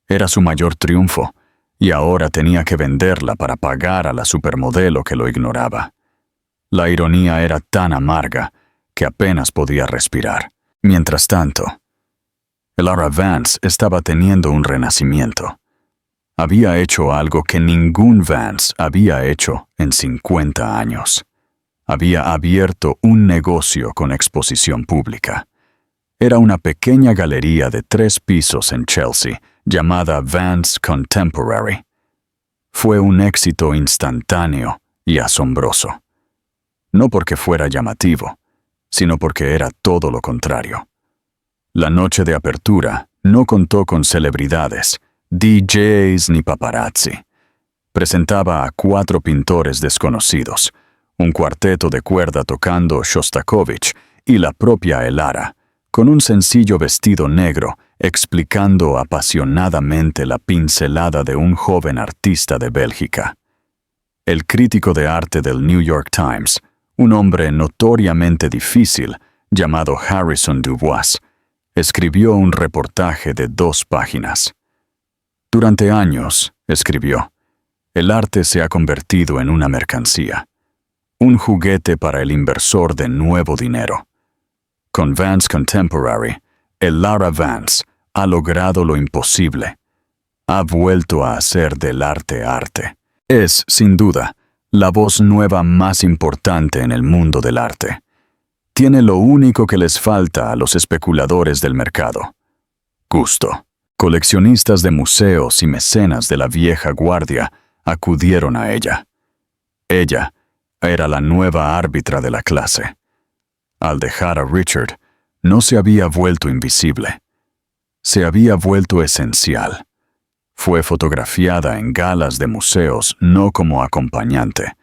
Era su mayor triunfo, y ahora tenía que venderla para pagar a la supermodelo que lo ignoraba. La ironía era tan amarga que apenas podía respirar. Mientras tanto, Elara Vance estaba teniendo un renacimiento. Había hecho algo que ningún Vance había hecho en 50 años. Había abierto un negocio con exposición pública. Era una pequeña galería de 3 pisos en Chelsea, llamada Vance Contemporary. Fue un éxito instantáneo y asombroso. No porque fuera llamativo, sino porque era todo lo contrario. La noche de apertura no contó con celebridades, DJs ni paparazzi. Presentaba a 4 pintores desconocidos, un cuarteto de cuerda tocando Shostakovich y la propia Elara, con un sencillo vestido negro, explicando apasionadamente la pincelada de un joven artista de Bélgica. El crítico de arte del New York Times, un hombre notoriamente difícil, llamado Harrison Dubois, escribió un reportaje de 2 páginas. Durante años, escribió, el arte se ha convertido en una mercancía, un juguete para el inversor de nuevo dinero. Con Vance Contemporary, el Lara Vance ha logrado lo imposible. Ha vuelto a hacer del arte arte. Es, sin duda, la voz nueva más importante en el mundo del arte. Tiene lo único que les falta a los especuladores del mercado: gusto. Coleccionistas de museos y mecenas de la vieja guardia acudieron a ella. Ella era la nueva árbitra de la clase. Al dejar a Richard, no se había vuelto invisible. Se había vuelto esencial. Fue fotografiada en galas de museos no como acompañante,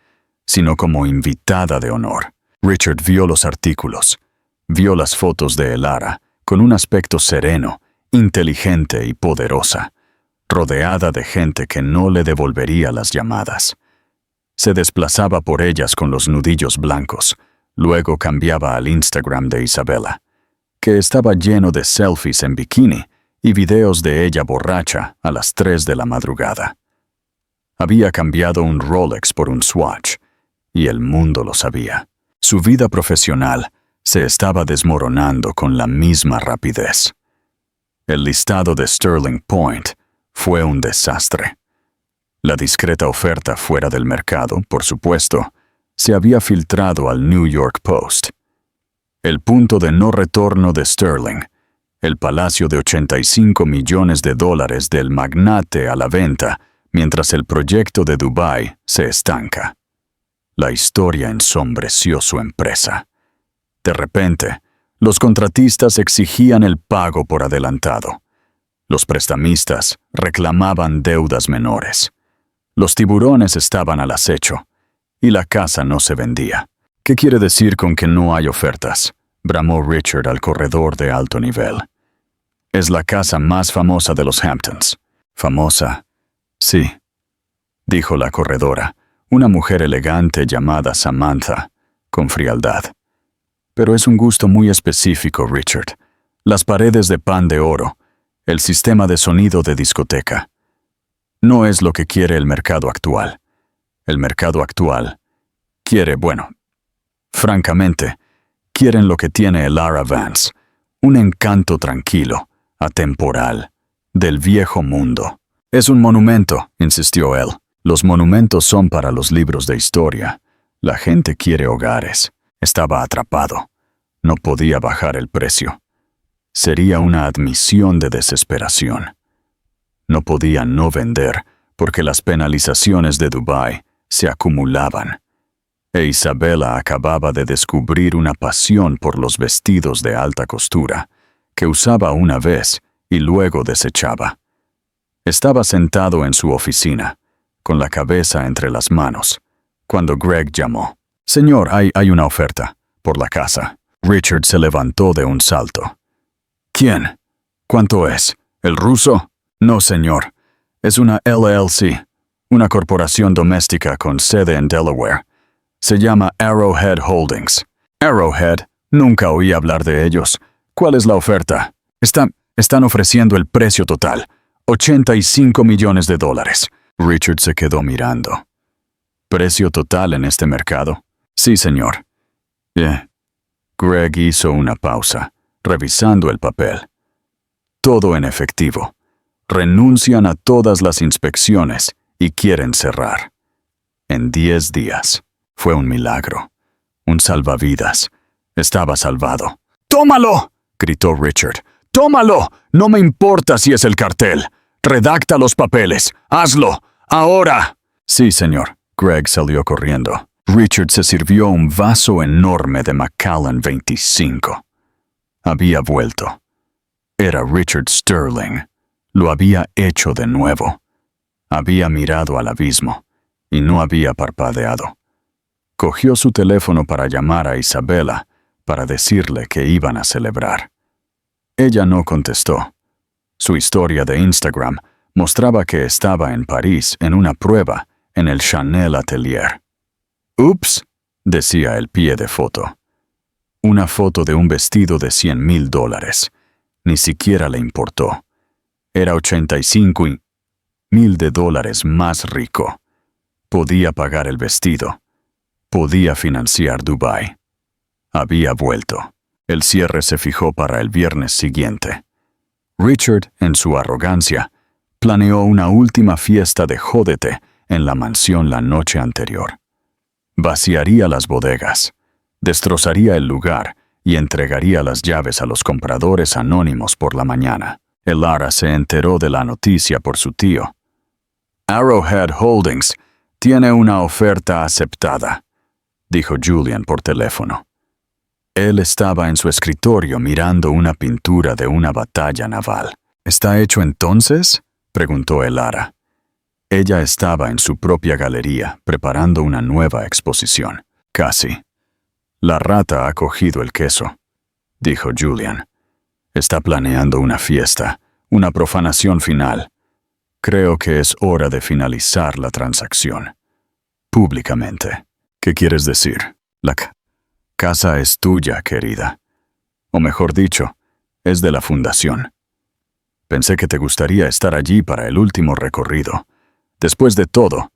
sino como invitada de honor. Richard vio los artículos, vio las fotos de Elara, con un aspecto sereno, inteligente y poderosa, rodeada de gente que no le devolvería las llamadas. Se desplazaba por ellas con los nudillos blancos, luego cambiaba al Instagram de Isabella, que estaba lleno de selfies en bikini y videos de ella borracha a las 3 de la madrugada. Había cambiado un Rolex por un Swatch, y el mundo lo sabía. Su vida profesional se estaba desmoronando con la misma rapidez. El listado de Sterling Point fue un desastre. La discreta oferta fuera del mercado, por supuesto, se había filtrado al New York Post. El punto de no retorno de Sterling, el palacio de $85 millones del magnate a la venta, mientras el proyecto de Dubái se estanca. La historia ensombreció su empresa. De repente, los contratistas exigían el pago por adelantado. Los prestamistas reclamaban deudas menores. Los tiburones estaban al acecho, y la casa no se vendía. ¿Qué quiere decir con que no hay ofertas?, bramó Richard al corredor de alto nivel. Es la casa más famosa de los Hamptons. ¿Famosa? Sí, dijo la corredora, una mujer elegante llamada Samantha, con frialdad. Pero es un gusto muy específico, Richard. Las paredes de pan de oro, el sistema de sonido de discoteca. No es lo que quiere el mercado actual. El mercado actual quiere, francamente, quieren lo que tiene el Lara Vance, un encanto tranquilo, atemporal, del viejo mundo. Es un monumento, insistió él. Los monumentos son para los libros de historia. La gente quiere hogares. Estaba atrapado. No podía bajar el precio. Sería una admisión de desesperación. No podía no vender porque las penalizaciones de Dubái se acumulaban. E Isabella acababa de descubrir una pasión por los vestidos de alta costura, que usaba una vez y luego desechaba. Estaba sentado en su oficina, con la cabeza entre las manos, cuando Greg llamó. «Señor, hay una oferta, por la casa». Richard se levantó de un salto. «¿Quién? ¿Cuánto es? ¿El ruso?» «No, señor. Es una LLC, una corporación doméstica con sede en Delaware. Se llama Arrowhead Holdings». «Arrowhead, nunca oí hablar de ellos. ¿Cuál es la oferta?» Están ofreciendo el precio total, $85 millones. Richard se quedó mirando. ¿Precio total en este mercado? Sí, señor. Greg hizo una pausa, revisando el papel. Todo en efectivo. Renuncian a todas las inspecciones y quieren cerrar. En 10 días. Fue un milagro. Un salvavidas. Estaba salvado. «¡Tómalo!», gritó Richard. «¡Tómalo! No me importa si es el cartel. Redacta los papeles. ¡Hazlo! ¡Ahora!». «Sí, señor». Greg salió corriendo. Richard se sirvió un vaso enorme de Macallan 25. Había vuelto. Era Richard Sterling. Lo había hecho de nuevo. Había mirado al abismo y no había parpadeado. Cogió su teléfono para llamar a Isabella para decirle que iban a celebrar. Ella no contestó. Su historia de Instagram mostraba que estaba en París en una prueba en el Chanel Atelier. «Ups», decía el pie de foto. Una foto de un vestido de $100,000. Ni siquiera le importó. Era $85,000 más rico. Podía pagar el vestido. Podía financiar Dubái. Había vuelto. El cierre se fijó para el viernes siguiente. Richard, en su arrogancia, planeó una última fiesta de jódete en la mansión la noche anterior. Vaciaría las bodegas, destrozaría el lugar y entregaría las llaves a los compradores anónimos por la mañana. Elara se enteró de la noticia por su tío. «Arrowhead Holdings tiene una oferta aceptada», dijo Julian por teléfono. Él estaba en su escritorio mirando una pintura de una batalla naval. «¿Está hecho entonces?», preguntó Elara. Ella estaba en su propia galería, preparando una nueva exposición. «Casi. La rata ha cogido el queso», dijo Julian. «Está planeando una fiesta, una profanación final. Creo que es hora de finalizar la transacción. Públicamente». «¿Qué quieres decir?» «La casa es tuya, querida. O mejor dicho, es de la fundación. Pensé que te gustaría estar allí para el último recorrido. Después de todo,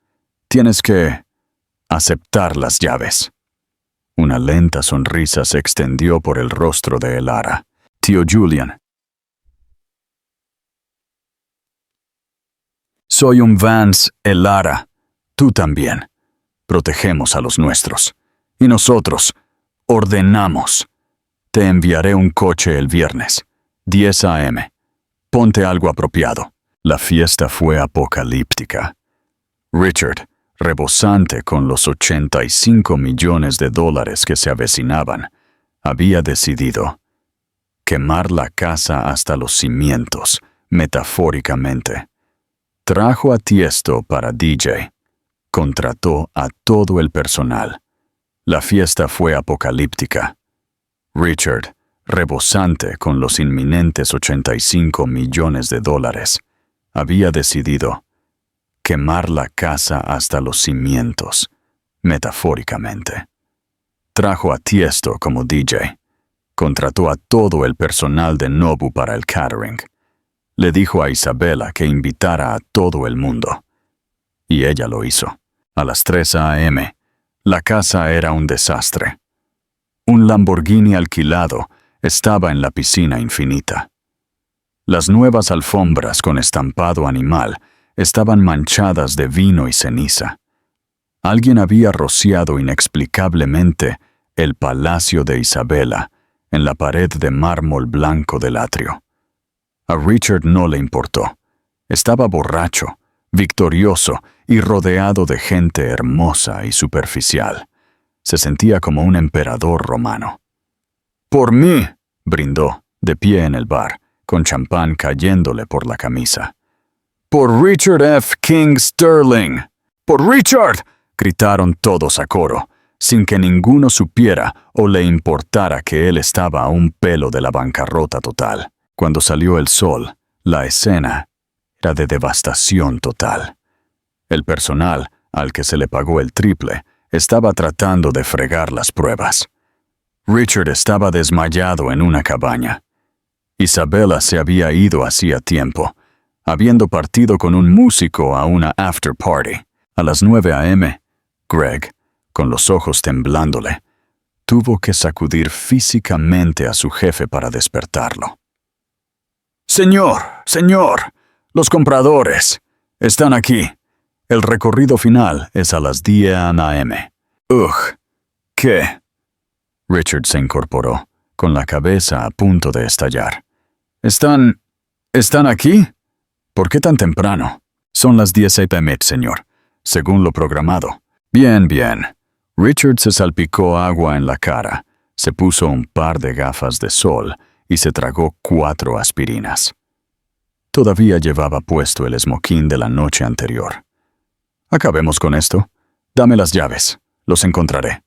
tienes que aceptar las llaves». Una lenta sonrisa se extendió por el rostro de Elara. «Tío Julian, soy un Vance, Elara. Tú también. Protegemos a los nuestros. Y nosotros ordenamos. Te enviaré un coche el viernes, 10 a.m. Ponte algo apropiado». La fiesta fue apocalíptica. Richard, rebosante con los $85 millones que se avecinaban, había decidido quemar la casa hasta los cimientos, metafóricamente. Trajo a Tiesto para DJ. Contrató a todo el personal. La fiesta fue apocalíptica. Richard, rebosante con los inminentes $85 millones, había decidido quemar la casa hasta los cimientos, metafóricamente. Trajo a Tiesto como DJ. Contrató a todo el personal de Nobu para el catering. Le dijo a Isabela que invitara a todo el mundo. Y ella lo hizo. A las 3 a.m., la casa era un desastre. Un Lamborghini alquilado estaba en la piscina infinita. Las nuevas alfombras con estampado animal estaban manchadas de vino y ceniza. Alguien había rociado inexplicablemente el palacio de Isabela en la pared de mármol blanco del atrio. A Richard no le importó. Estaba borracho, victorioso y rodeado de gente hermosa y superficial. Se sentía como un emperador romano. «Por mí», brindó, de pie en el bar, con champán cayéndole por la camisa. «Por Richard F. King Sterling». «¡Por Richard!», gritaron todos a coro, sin que ninguno supiera o le importara que él estaba a un pelo de la bancarrota total. Cuando salió el sol, la escena era de devastación total. El personal, al que se le pagó el triple, estaba tratando de fregar las pruebas. Richard estaba desmayado en una cabaña. Isabela se había ido hacía tiempo, habiendo partido con un músico a una after party. A las 9 a.m., Greg, con los ojos temblándole, tuvo que sacudir físicamente a su jefe para despertarlo. «Señor, los compradores están aquí. El recorrido final es a las 10 a.m. «Ugh, ¿qué?». Richard se incorporó, con la cabeza a punto de estallar. ¿Están aquí? ¿Por qué tan temprano?» «Son las 10 a.m., señor, según lo programado». Bien. Richard se salpicó agua en la cara, se puso un par de gafas de sol y se tragó 4 aspirinas. Todavía llevaba puesto el esmoquín de la noche anterior. «Acabemos con esto. Dame las llaves. Los encontraré.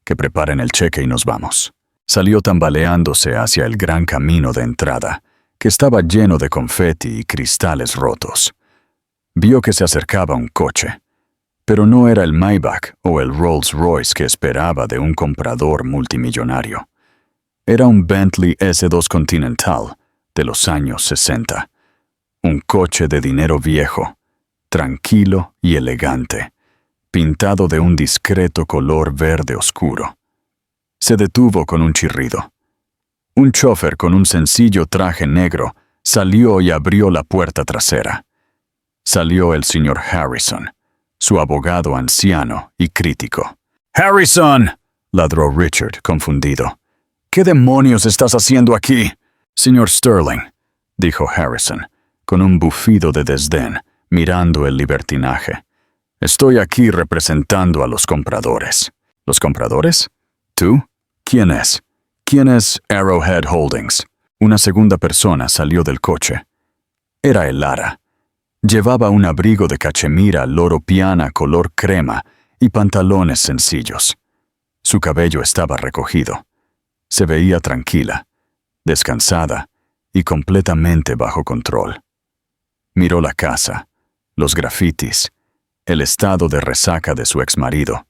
Que preparen el cheque y nos vamos». Salió tambaleándose hacia el gran camino de entrada, que estaba lleno de confeti y cristales rotos. Vio que se acercaba un coche, pero no era el Maybach o el Rolls Royce que esperaba de un comprador multimillonario. Era un Bentley S2 Continental de los años 60, un coche de dinero viejo, tranquilo y elegante, pintado de un discreto color verde oscuro. Se detuvo con un chirrido. Un chófer con un sencillo traje negro salió y abrió la puerta trasera. Salió el señor Harrison, su abogado anciano y crítico. «¡Harrison!», ladró Richard, confundido. «¿Qué demonios estás haciendo aquí?» «Señor Sterling», dijo Harrison, con un bufido de desdén, mirando el libertinaje. «Estoy aquí representando a los compradores». «¿Los compradores? ¿Tú? ¿Quién es?» «¿Quién es Arrowhead Holdings?» Una segunda persona salió del coche. Era el Lara. Llevaba un abrigo de cachemira loro piana color crema y pantalones sencillos. Su cabello estaba recogido. Se veía tranquila, descansada y completamente bajo control. Miró la casa, los grafitis, el estado de resaca de su exmarido,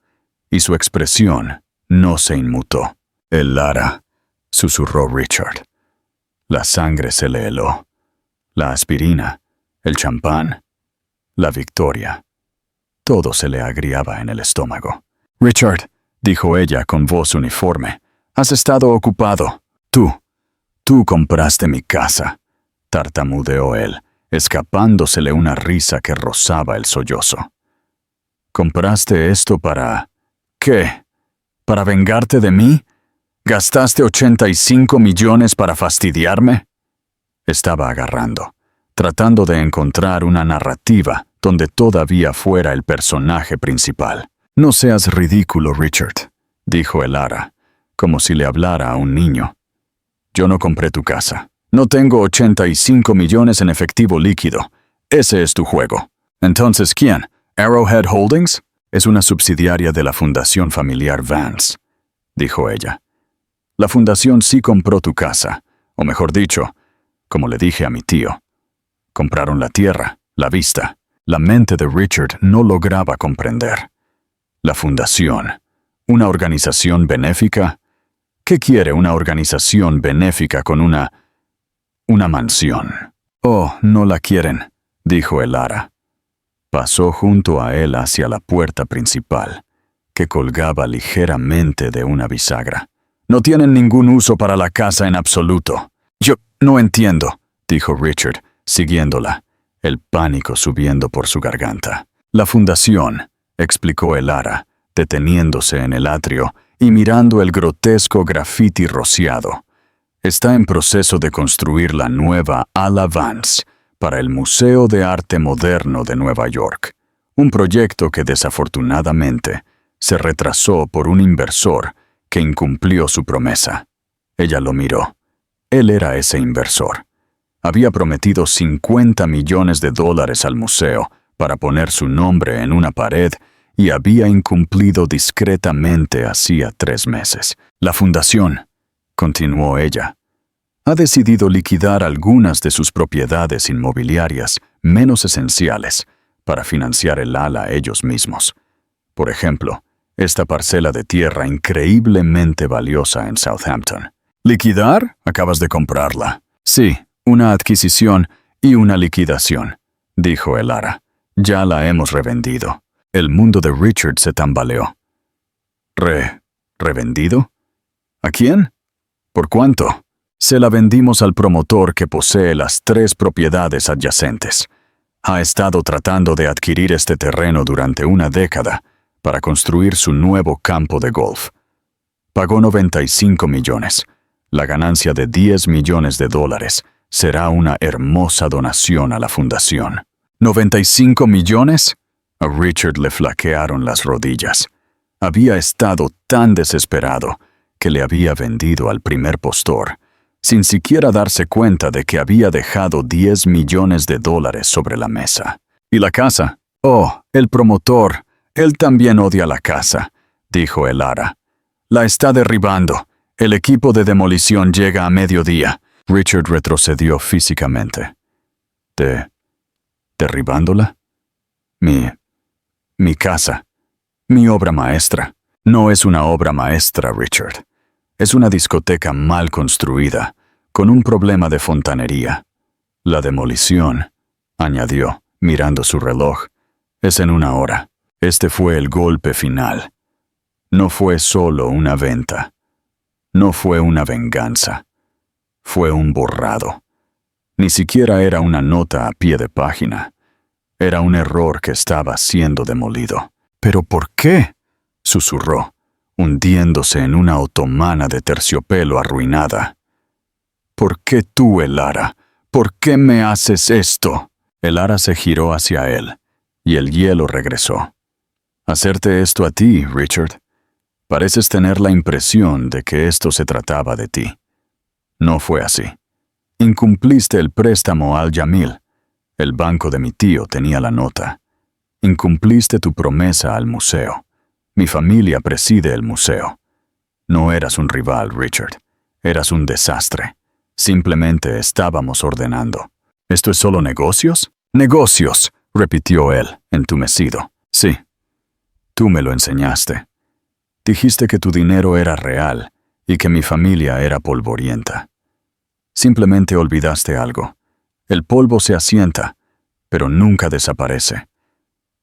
y su expresión no se inmutó. «El Lara», susurró Richard. La sangre se le heló. La aspirina, el champán, la victoria. Todo se le agriaba en el estómago. «Richard», dijo ella con voz uniforme, «has estado ocupado. Tú compraste mi casa», tartamudeó él, escapándosele una risa que rozaba el sollozo. «¿Compraste esto para... qué? ¿Para vengarte de mí? ¿Gastaste 85 millones para fastidiarme?» Estaba agarrando, tratando de encontrar una narrativa donde todavía fuera el personaje principal. «No seas ridículo, Richard», dijo el Lara, como si le hablara a un niño. «Yo no compré tu casa. No tengo 85 millones en efectivo líquido. Ese es tu juego. Entonces, ¿quién? ¿Arrowhead Holdings?» «Es una subsidiaria de la Fundación Familiar Vance», dijo ella. «La fundación sí compró tu casa, o mejor dicho, como le dije a mi tío. Compraron la tierra, la vista». La mente de Richard no lograba comprender. La fundación, ¿una organización benéfica? ¿Qué quiere una organización benéfica con una mansión? «Oh, no la quieren», dijo el Lara. Pasó junto a él hacia la puerta principal, que colgaba ligeramente de una bisagra. «No tienen ningún uso para la casa en absoluto». «Yo no entiendo», dijo Richard, siguiéndola, el pánico subiendo por su garganta. «La fundación», explicó el Lara, deteniéndose en el atrio y mirando el grotesco grafiti rociado, «está en proceso de construir la nueva Ala Vance para el Museo de Arte Moderno de Nueva York, un proyecto que desafortunadamente se retrasó por un inversor que incumplió su promesa». Ella lo miró. Él era ese inversor. Había prometido $50 millones al museo para poner su nombre en una pared y había incumplido discretamente hacía 3 meses. «La fundación», continuó ella, «ha decidido liquidar algunas de sus propiedades inmobiliarias menos esenciales para financiar el ala ellos mismos. Por ejemplo, esta parcela de tierra increíblemente valiosa en Southampton». «¿Liquidar? Acabas de comprarla». «Sí, una adquisición y una liquidación», dijo el Lara. «Ya la hemos revendido». El mundo de Richard se tambaleó. ¿Revendido? ¿A quién? ¿Por cuánto? «Se la vendimos al promotor que posee las 3 propiedades adyacentes. Ha estado tratando de adquirir este terreno durante una década para construir su nuevo campo de golf. Pagó 95 millones. La ganancia de $10 millones será una hermosa donación a la fundación». ¿95 millones? A Richard le flaquearon las rodillas. Había estado tan desesperado que le había vendido al primer postor, sin siquiera darse cuenta de que había dejado $10 millones sobre la mesa. ¿Y la casa? «Oh, el promotor. Él también odia la casa», dijo el Lara. «La está derribando. El equipo de demolición llega a mediodía. Richard retrocedió físicamente. ¿Derribándola? Mi casa. Mi obra maestra. No es una obra maestra, Richard. Es una discoteca mal construida, con un problema de fontanería. La demolición, añadió, mirando su reloj, es en 1 hora. Este fue el golpe final. No fue solo una venta. No fue una venganza. Fue un borrado. Ni siquiera era una nota a pie de página. Era un error que estaba siendo demolido. ¿Pero por qué?, susurró, hundiéndose en una otomana de terciopelo arruinada. ¿Por qué tú, Elara? ¿Por qué me haces esto? Elara se giró hacia él, y el hielo regresó. Hacerte esto a ti, Richard. Pareces tener la impresión de que esto se trataba de ti. No fue así. Incumpliste el préstamo al Yamil. El banco de mi tío tenía la nota. Incumpliste tu promesa al museo. Mi familia preside el museo. No eras un rival, Richard. Eras un desastre. Simplemente estábamos ordenando. ¿Esto es solo negocios? ¡Negocios!, repitió él, entumecido. Sí. Tú me lo enseñaste. Dijiste que tu dinero era real y que mi familia era polvorienta. Simplemente olvidaste algo. El polvo se asienta, pero nunca desaparece.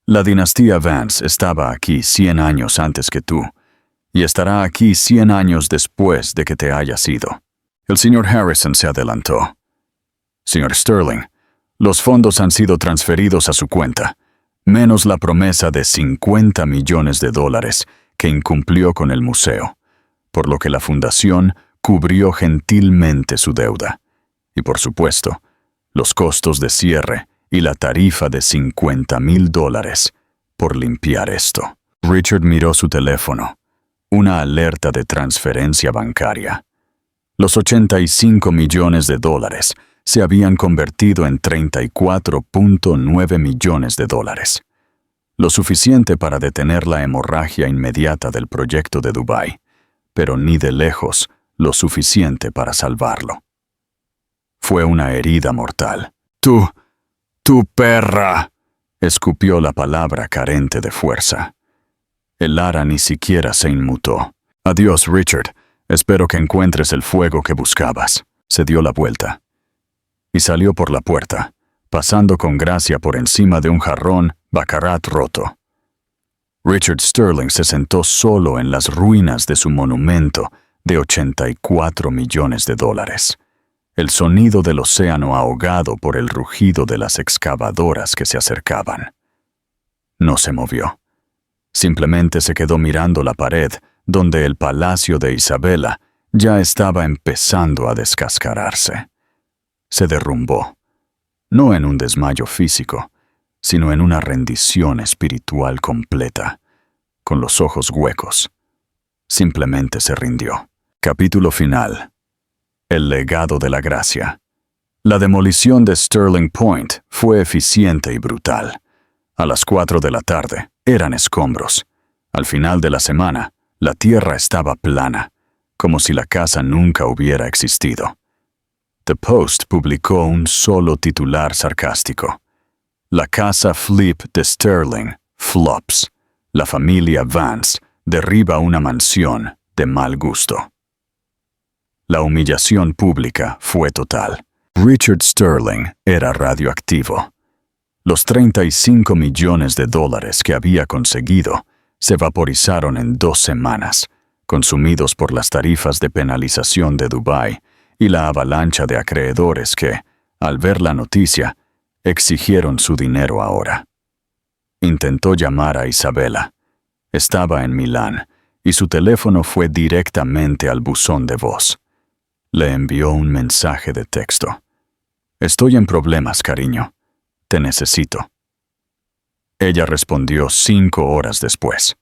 La dinastía Vance estaba aquí 100 años antes que tú, y estará aquí 100 años después de que te hayas ido. El señor Harrison se adelantó. Señor Sterling, los fondos han sido transferidos a su cuenta, menos la promesa de $50 millones que incumplió con el museo, por lo que la fundación cubrió gentilmente su deuda. Y por supuesto, los costos de cierre y la tarifa de $50,000 por limpiar esto. Richard miró su teléfono. Una alerta de transferencia bancaria. Los $85 millones se habían convertido en $34.9 millones. Lo suficiente para detener la hemorragia inmediata del proyecto de Dubái, pero ni de lejos lo suficiente para salvarlo. Fue una herida mortal. ¡Tu perra!, escupió la palabra carente de fuerza. Elara ni siquiera se inmutó. Adiós, Richard. Espero que encuentres el fuego que buscabas. Se dio la vuelta y salió por la puerta, pasando con gracia por encima de un jarrón baccarat roto. Richard Sterling se sentó solo en las ruinas de su monumento de $84 millones. El sonido del océano ahogado por el rugido de las excavadoras que se acercaban. No se movió. Simplemente se quedó mirando la pared donde el palacio de Isabela ya estaba empezando a descascararse. Se derrumbó, no en un desmayo físico, sino en una rendición espiritual completa, con los ojos huecos. Simplemente se rindió. Capítulo final. El legado de la gracia. La demolición de Sterling Point fue eficiente y brutal. A las 4 de la tarde eran escombros. Al final de la semana, la tierra estaba plana, como si la casa nunca hubiera existido. The Post publicó un solo titular sarcástico. La casa Flip de Sterling flops. La familia Vance derriba una mansión de mal gusto. La humillación pública fue total. Richard Sterling era radioactivo. Los $35 millones que había conseguido se vaporizaron en 2 semanas, consumidos por las tarifas de penalización de Dubái y la avalancha de acreedores que, al ver la noticia, exigieron su dinero ahora. Intentó llamar a Isabela. Estaba en Milán y su teléfono fue directamente al buzón de voz. Le envió un mensaje de texto. Estoy en problemas, cariño. Te necesito. Ella respondió 5 horas después.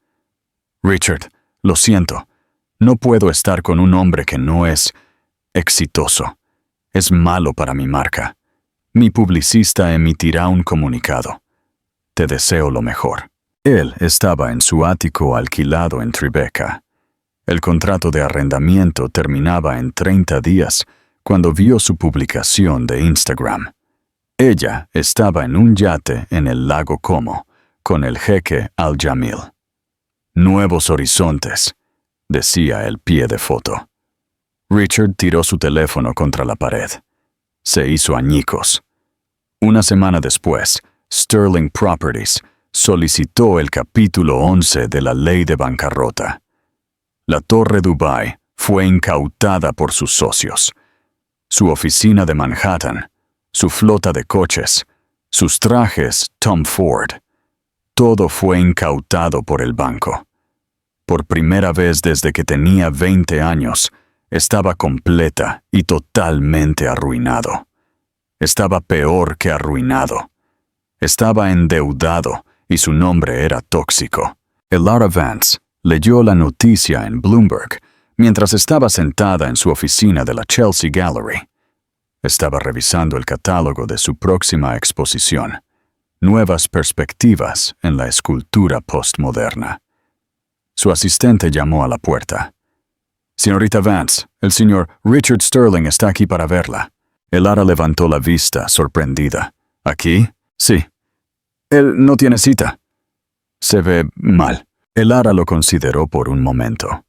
Richard, lo siento. No puedo estar con un hombre que no es exitoso. Es malo para mi marca. Mi publicista emitirá un comunicado. Te deseo lo mejor. Él estaba en su ático alquilado en Tribeca. El contrato de arrendamiento terminaba en 30 días cuando vio su publicación de Instagram. Ella estaba en un yate en el lago Como, con el jeque Al-Jamil. Nuevos horizontes, decía el pie de foto. Richard tiró su teléfono contra la pared. Se hizo añicos. Una semana después, Sterling Properties solicitó el capítulo 11 de la ley de bancarrota. La Torre Dubai fue incautada por sus socios. Su oficina de Manhattan, su flota de coches, sus trajes Tom Ford. Todo fue incautado por el banco. Por primera vez desde que tenía 20 años, estaba completa y totalmente arruinado. Estaba peor que arruinado. Estaba endeudado y su nombre era tóxico. Elara Vance leyó la noticia en Bloomberg mientras estaba sentada en su oficina de la Chelsea Gallery. Estaba revisando el catálogo de su próxima exposición, Nuevas perspectivas en la escultura postmoderna. Su asistente llamó a la puerta. «Señorita Vance, el señor Richard Sterling está aquí para verla». Elara levantó la vista, sorprendida. «¿Aquí?» «Sí». «Él no tiene cita». «Se ve mal». Elara lo consideró por un momento.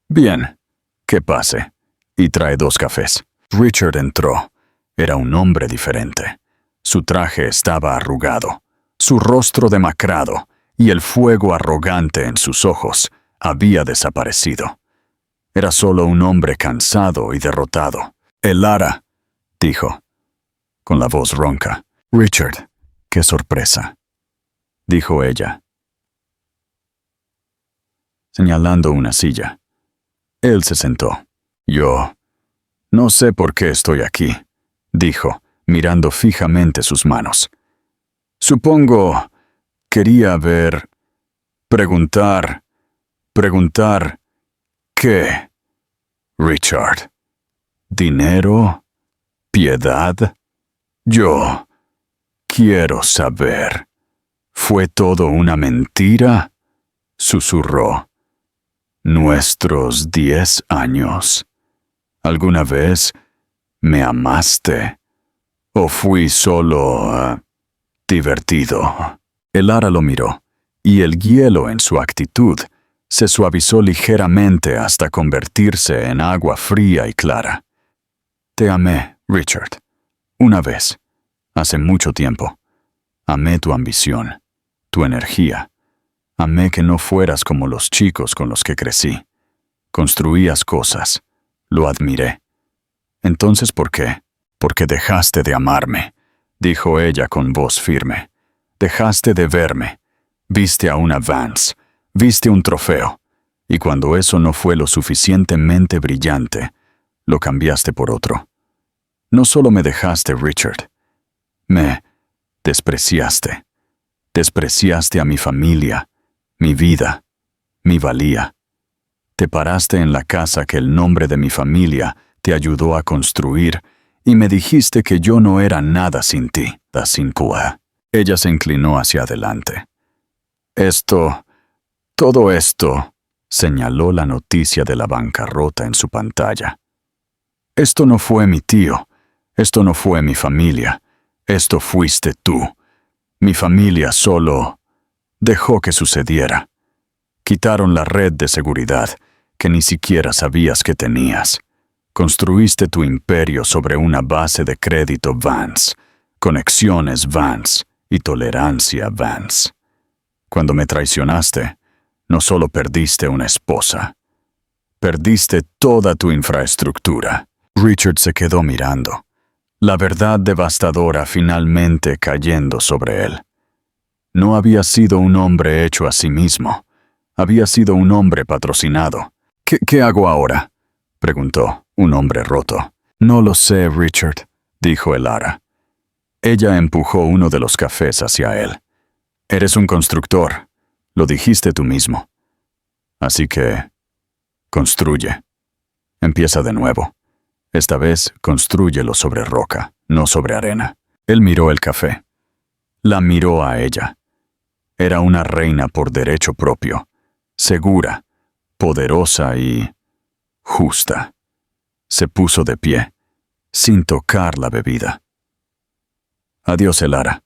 «Bien, que pase. Y trae 2 cafés». Richard entró. Era un hombre diferente. Su traje estaba arrugado, su rostro demacrado y el fuego arrogante en sus ojos había desaparecido. Era solo un hombre cansado y derrotado. «Elara», dijo, con la voz ronca. «Richard, qué sorpresa», dijo ella, señalando una silla. Él se sentó. «Yo no sé por qué estoy aquí», dijo, mirando fijamente sus manos. «Supongo, quería ver, preguntar, ¿qué? Richard, ¿dinero? ¿Piedad? Yo quiero saber. ¿Fue todo una mentira?», susurró. «Nuestros 10 años. ¿Alguna vez me amaste? ¿O fui solo divertido?» Elara lo miró, y el hielo en su actitud se suavizó ligeramente hasta convertirse en agua fría y clara. «Te amé, Richard. Una vez. Hace mucho tiempo. Amé tu ambición, tu energía. Amé que no fueras como los chicos con los que crecí. Construías cosas. Lo admiré. Entonces, ¿por qué? Porque dejaste de amarme», dijo ella con voz firme. «Dejaste de verme. Viste a una Vance. Viste un trofeo. Y cuando eso no fue lo suficientemente brillante, lo cambiaste por otro. No solo me dejaste, Richard. Me despreciaste. Despreciaste a mi familia, mi vida, mi valía. Te paraste en la casa que el nombre de mi familia te ayudó a construir y me dijiste que yo no era nada sin ti, sin Kua». Ella se inclinó hacia adelante. Todo esto, señaló la noticia de la bancarrota en su pantalla. «Esto no fue mi tío. Esto no fue mi familia. Esto fuiste tú. Mi familia solo dejó que sucediera. Quitaron la red de seguridad que ni siquiera sabías que tenías. Construiste tu imperio sobre una base de crédito Vance, conexiones Vance y tolerancia Vance. Cuando me traicionaste, no solo perdiste una esposa, perdiste toda tu infraestructura». Richard se quedó mirando, la verdad devastadora finalmente cayendo sobre él. No había sido un hombre hecho a sí mismo, había sido un hombre patrocinado. ¿Qué hago ahora?», preguntó, un hombre roto. «No lo sé, Richard», dijo Elara. Ella empujó uno de los cafés hacia él. «Eres un constructor, lo dijiste tú mismo. Así que, construye. Empieza de nuevo. Esta vez, constrúyelo sobre roca, no sobre arena». Él miró el café. La miró a ella. Era una reina por derecho propio, segura, poderosa y justa. Se puso de pie, sin tocar la bebida. «Adiós, Elara»,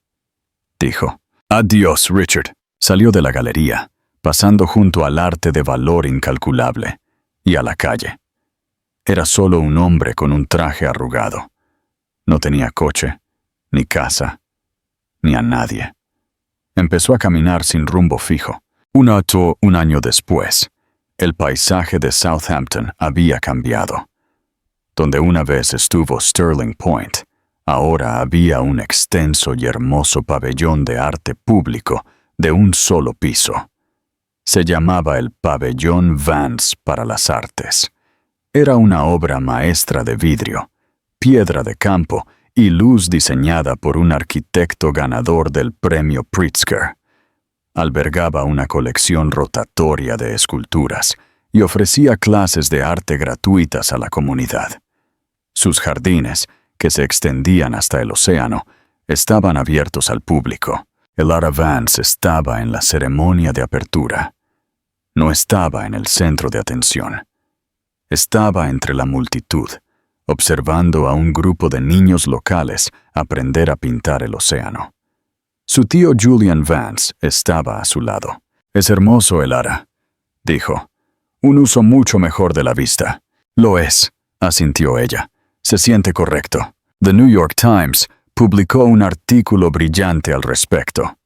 dijo. «Adiós, Richard». Salió de la galería, pasando junto al arte de valor incalculable, y a la calle. Era solo un hombre con un traje arrugado. No tenía coche, ni casa, ni a nadie. Empezó a caminar sin rumbo fijo. Un año después, el paisaje de Southampton había cambiado. Donde una vez estuvo Sterling Point, ahora había un extenso y hermoso pabellón de arte público de un solo piso. Se llamaba el Pabellón Vance para las Artes. Era una obra maestra de vidrio, piedra de campo y luz diseñada por un arquitecto ganador del premio Pritzker. Albergaba una colección rotatoria de esculturas y ofrecía clases de arte gratuitas a la comunidad. Sus jardines, que se extendían hasta el océano, estaban abiertos al público. Elara Vance estaba en la ceremonia de apertura. No estaba en el centro de atención. Estaba entre la multitud, observando a un grupo de niños locales aprender a pintar el océano. Su tío Julian Vance estaba a su lado. «Es hermoso, Elara», dijo. «Un uso mucho mejor de la vista». «Lo es», asintió ella. «Se siente correcto». The New York Times publicó un artículo brillante al respecto.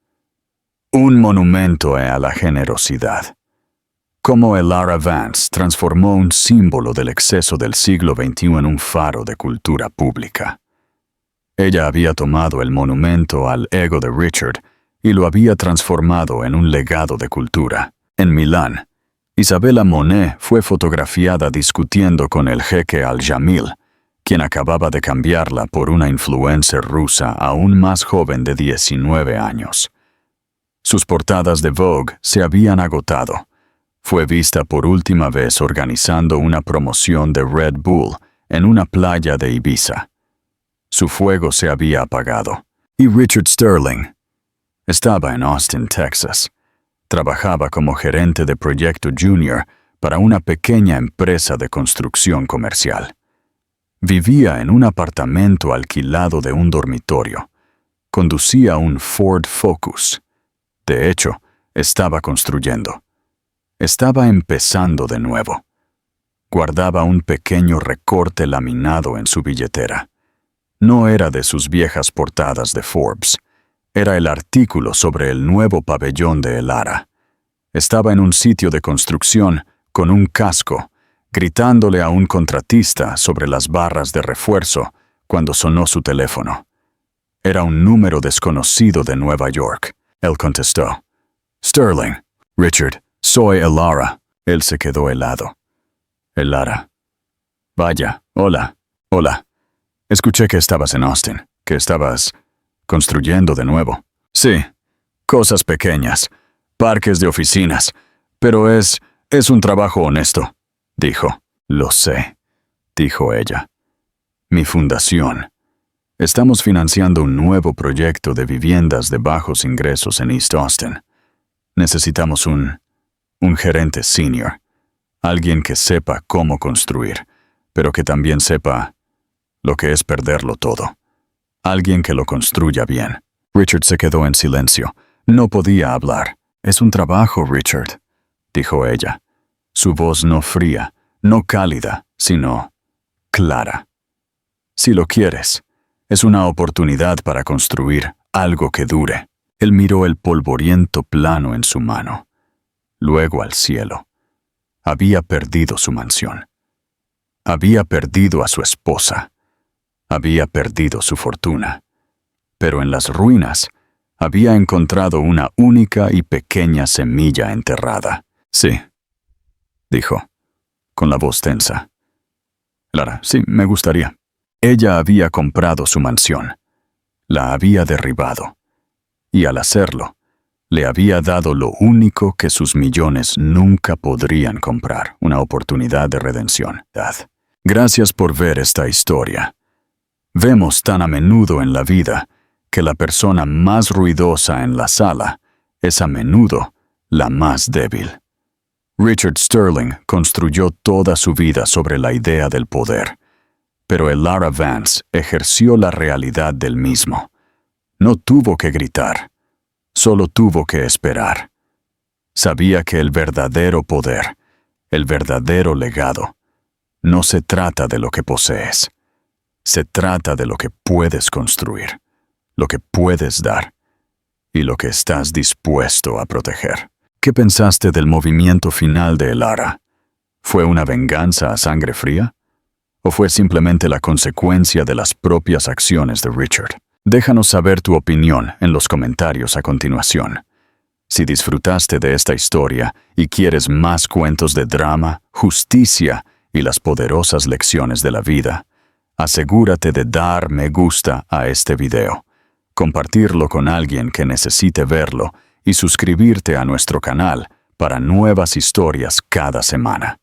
Un monumento a la generosidad. Cómo Elara Vance transformó un símbolo del exceso del siglo XXI en un faro de cultura pública. Ella había tomado el monumento al ego de Richard y lo había transformado en un legado de cultura. En Milán, Isabella Monet fue fotografiada discutiendo con el jeque Al-Jamil, quien acababa de cambiarla por una influencer rusa aún más joven de 19 años. Sus portadas de Vogue se habían agotado. Fue vista por última vez organizando una promoción de Red Bull en una playa de Ibiza. Su fuego se había apagado. Y Richard Sterling estaba en Austin, Texas. Trabajaba como gerente de proyecto junior para una pequeña empresa de construcción comercial. Vivía en un apartamento alquilado de un dormitorio. Conducía un Ford Focus. De hecho, estaba construyendo. Estaba empezando de nuevo. Guardaba un pequeño recorte laminado en su billetera. No era de sus viejas portadas de Forbes. Era el artículo sobre el nuevo pabellón de Elara. Estaba en un sitio de construcción con un casco, gritándole a un contratista sobre las barras de refuerzo cuando sonó su teléfono. Era un número desconocido de Nueva York. Él contestó. «Sterling, Richard, soy Elara». Él se quedó helado. «Elara. Vaya, hola. Escuché que estabas en Austin, que estabas construyendo de nuevo». «Sí, cosas pequeñas, parques de oficinas, pero es un trabajo honesto», dijo. «Lo sé», dijo ella. «Mi fundación. Estamos financiando un nuevo proyecto de viviendas de bajos ingresos en East Austin. Necesitamos un gerente senior, alguien que sepa cómo construir, pero que también sepa lo que es perderlo todo. Alguien que lo construya bien». Richard se quedó en silencio. No podía hablar. «Es un trabajo, Richard», dijo ella. Su voz no fría, no cálida, sino clara. «Si lo quieres, es una oportunidad para construir algo que dure». Él miró el polvoriento plano en su mano, luego al cielo. Había perdido su mansión. Había perdido a su esposa. Había perdido su fortuna. Pero en las ruinas había encontrado una única y pequeña semilla enterrada. «Sí», dijo, con la voz tensa. «Lara, sí, me gustaría». Ella había comprado su mansión. La había derribado. Y al hacerlo, le había dado lo único que sus millones nunca podrían comprar, una oportunidad de redención. Gracias por ver esta historia. Vemos tan a menudo en la vida que la persona más ruidosa en la sala es a menudo la más débil. Richard Sterling construyó toda su vida sobre la idea del poder, pero Elara Vance ejerció la realidad del mismo. No tuvo que gritar, solo tuvo que esperar. Sabía que el verdadero poder, el verdadero legado, no se trata de lo que posees. Se trata de lo que puedes construir, lo que puedes dar y lo que estás dispuesto a proteger. ¿Qué pensaste del movimiento final de Elara? ¿Fue una venganza a sangre fría? ¿O fue simplemente la consecuencia de las propias acciones de Richard? Déjanos saber tu opinión en los comentarios a continuación. Si disfrutaste de esta historia y quieres más cuentos de drama, justicia y las poderosas lecciones de la vida, asegúrate de dar me gusta a este video, compartirlo con alguien que necesite verlo y suscribirte a nuestro canal para nuevas historias cada semana.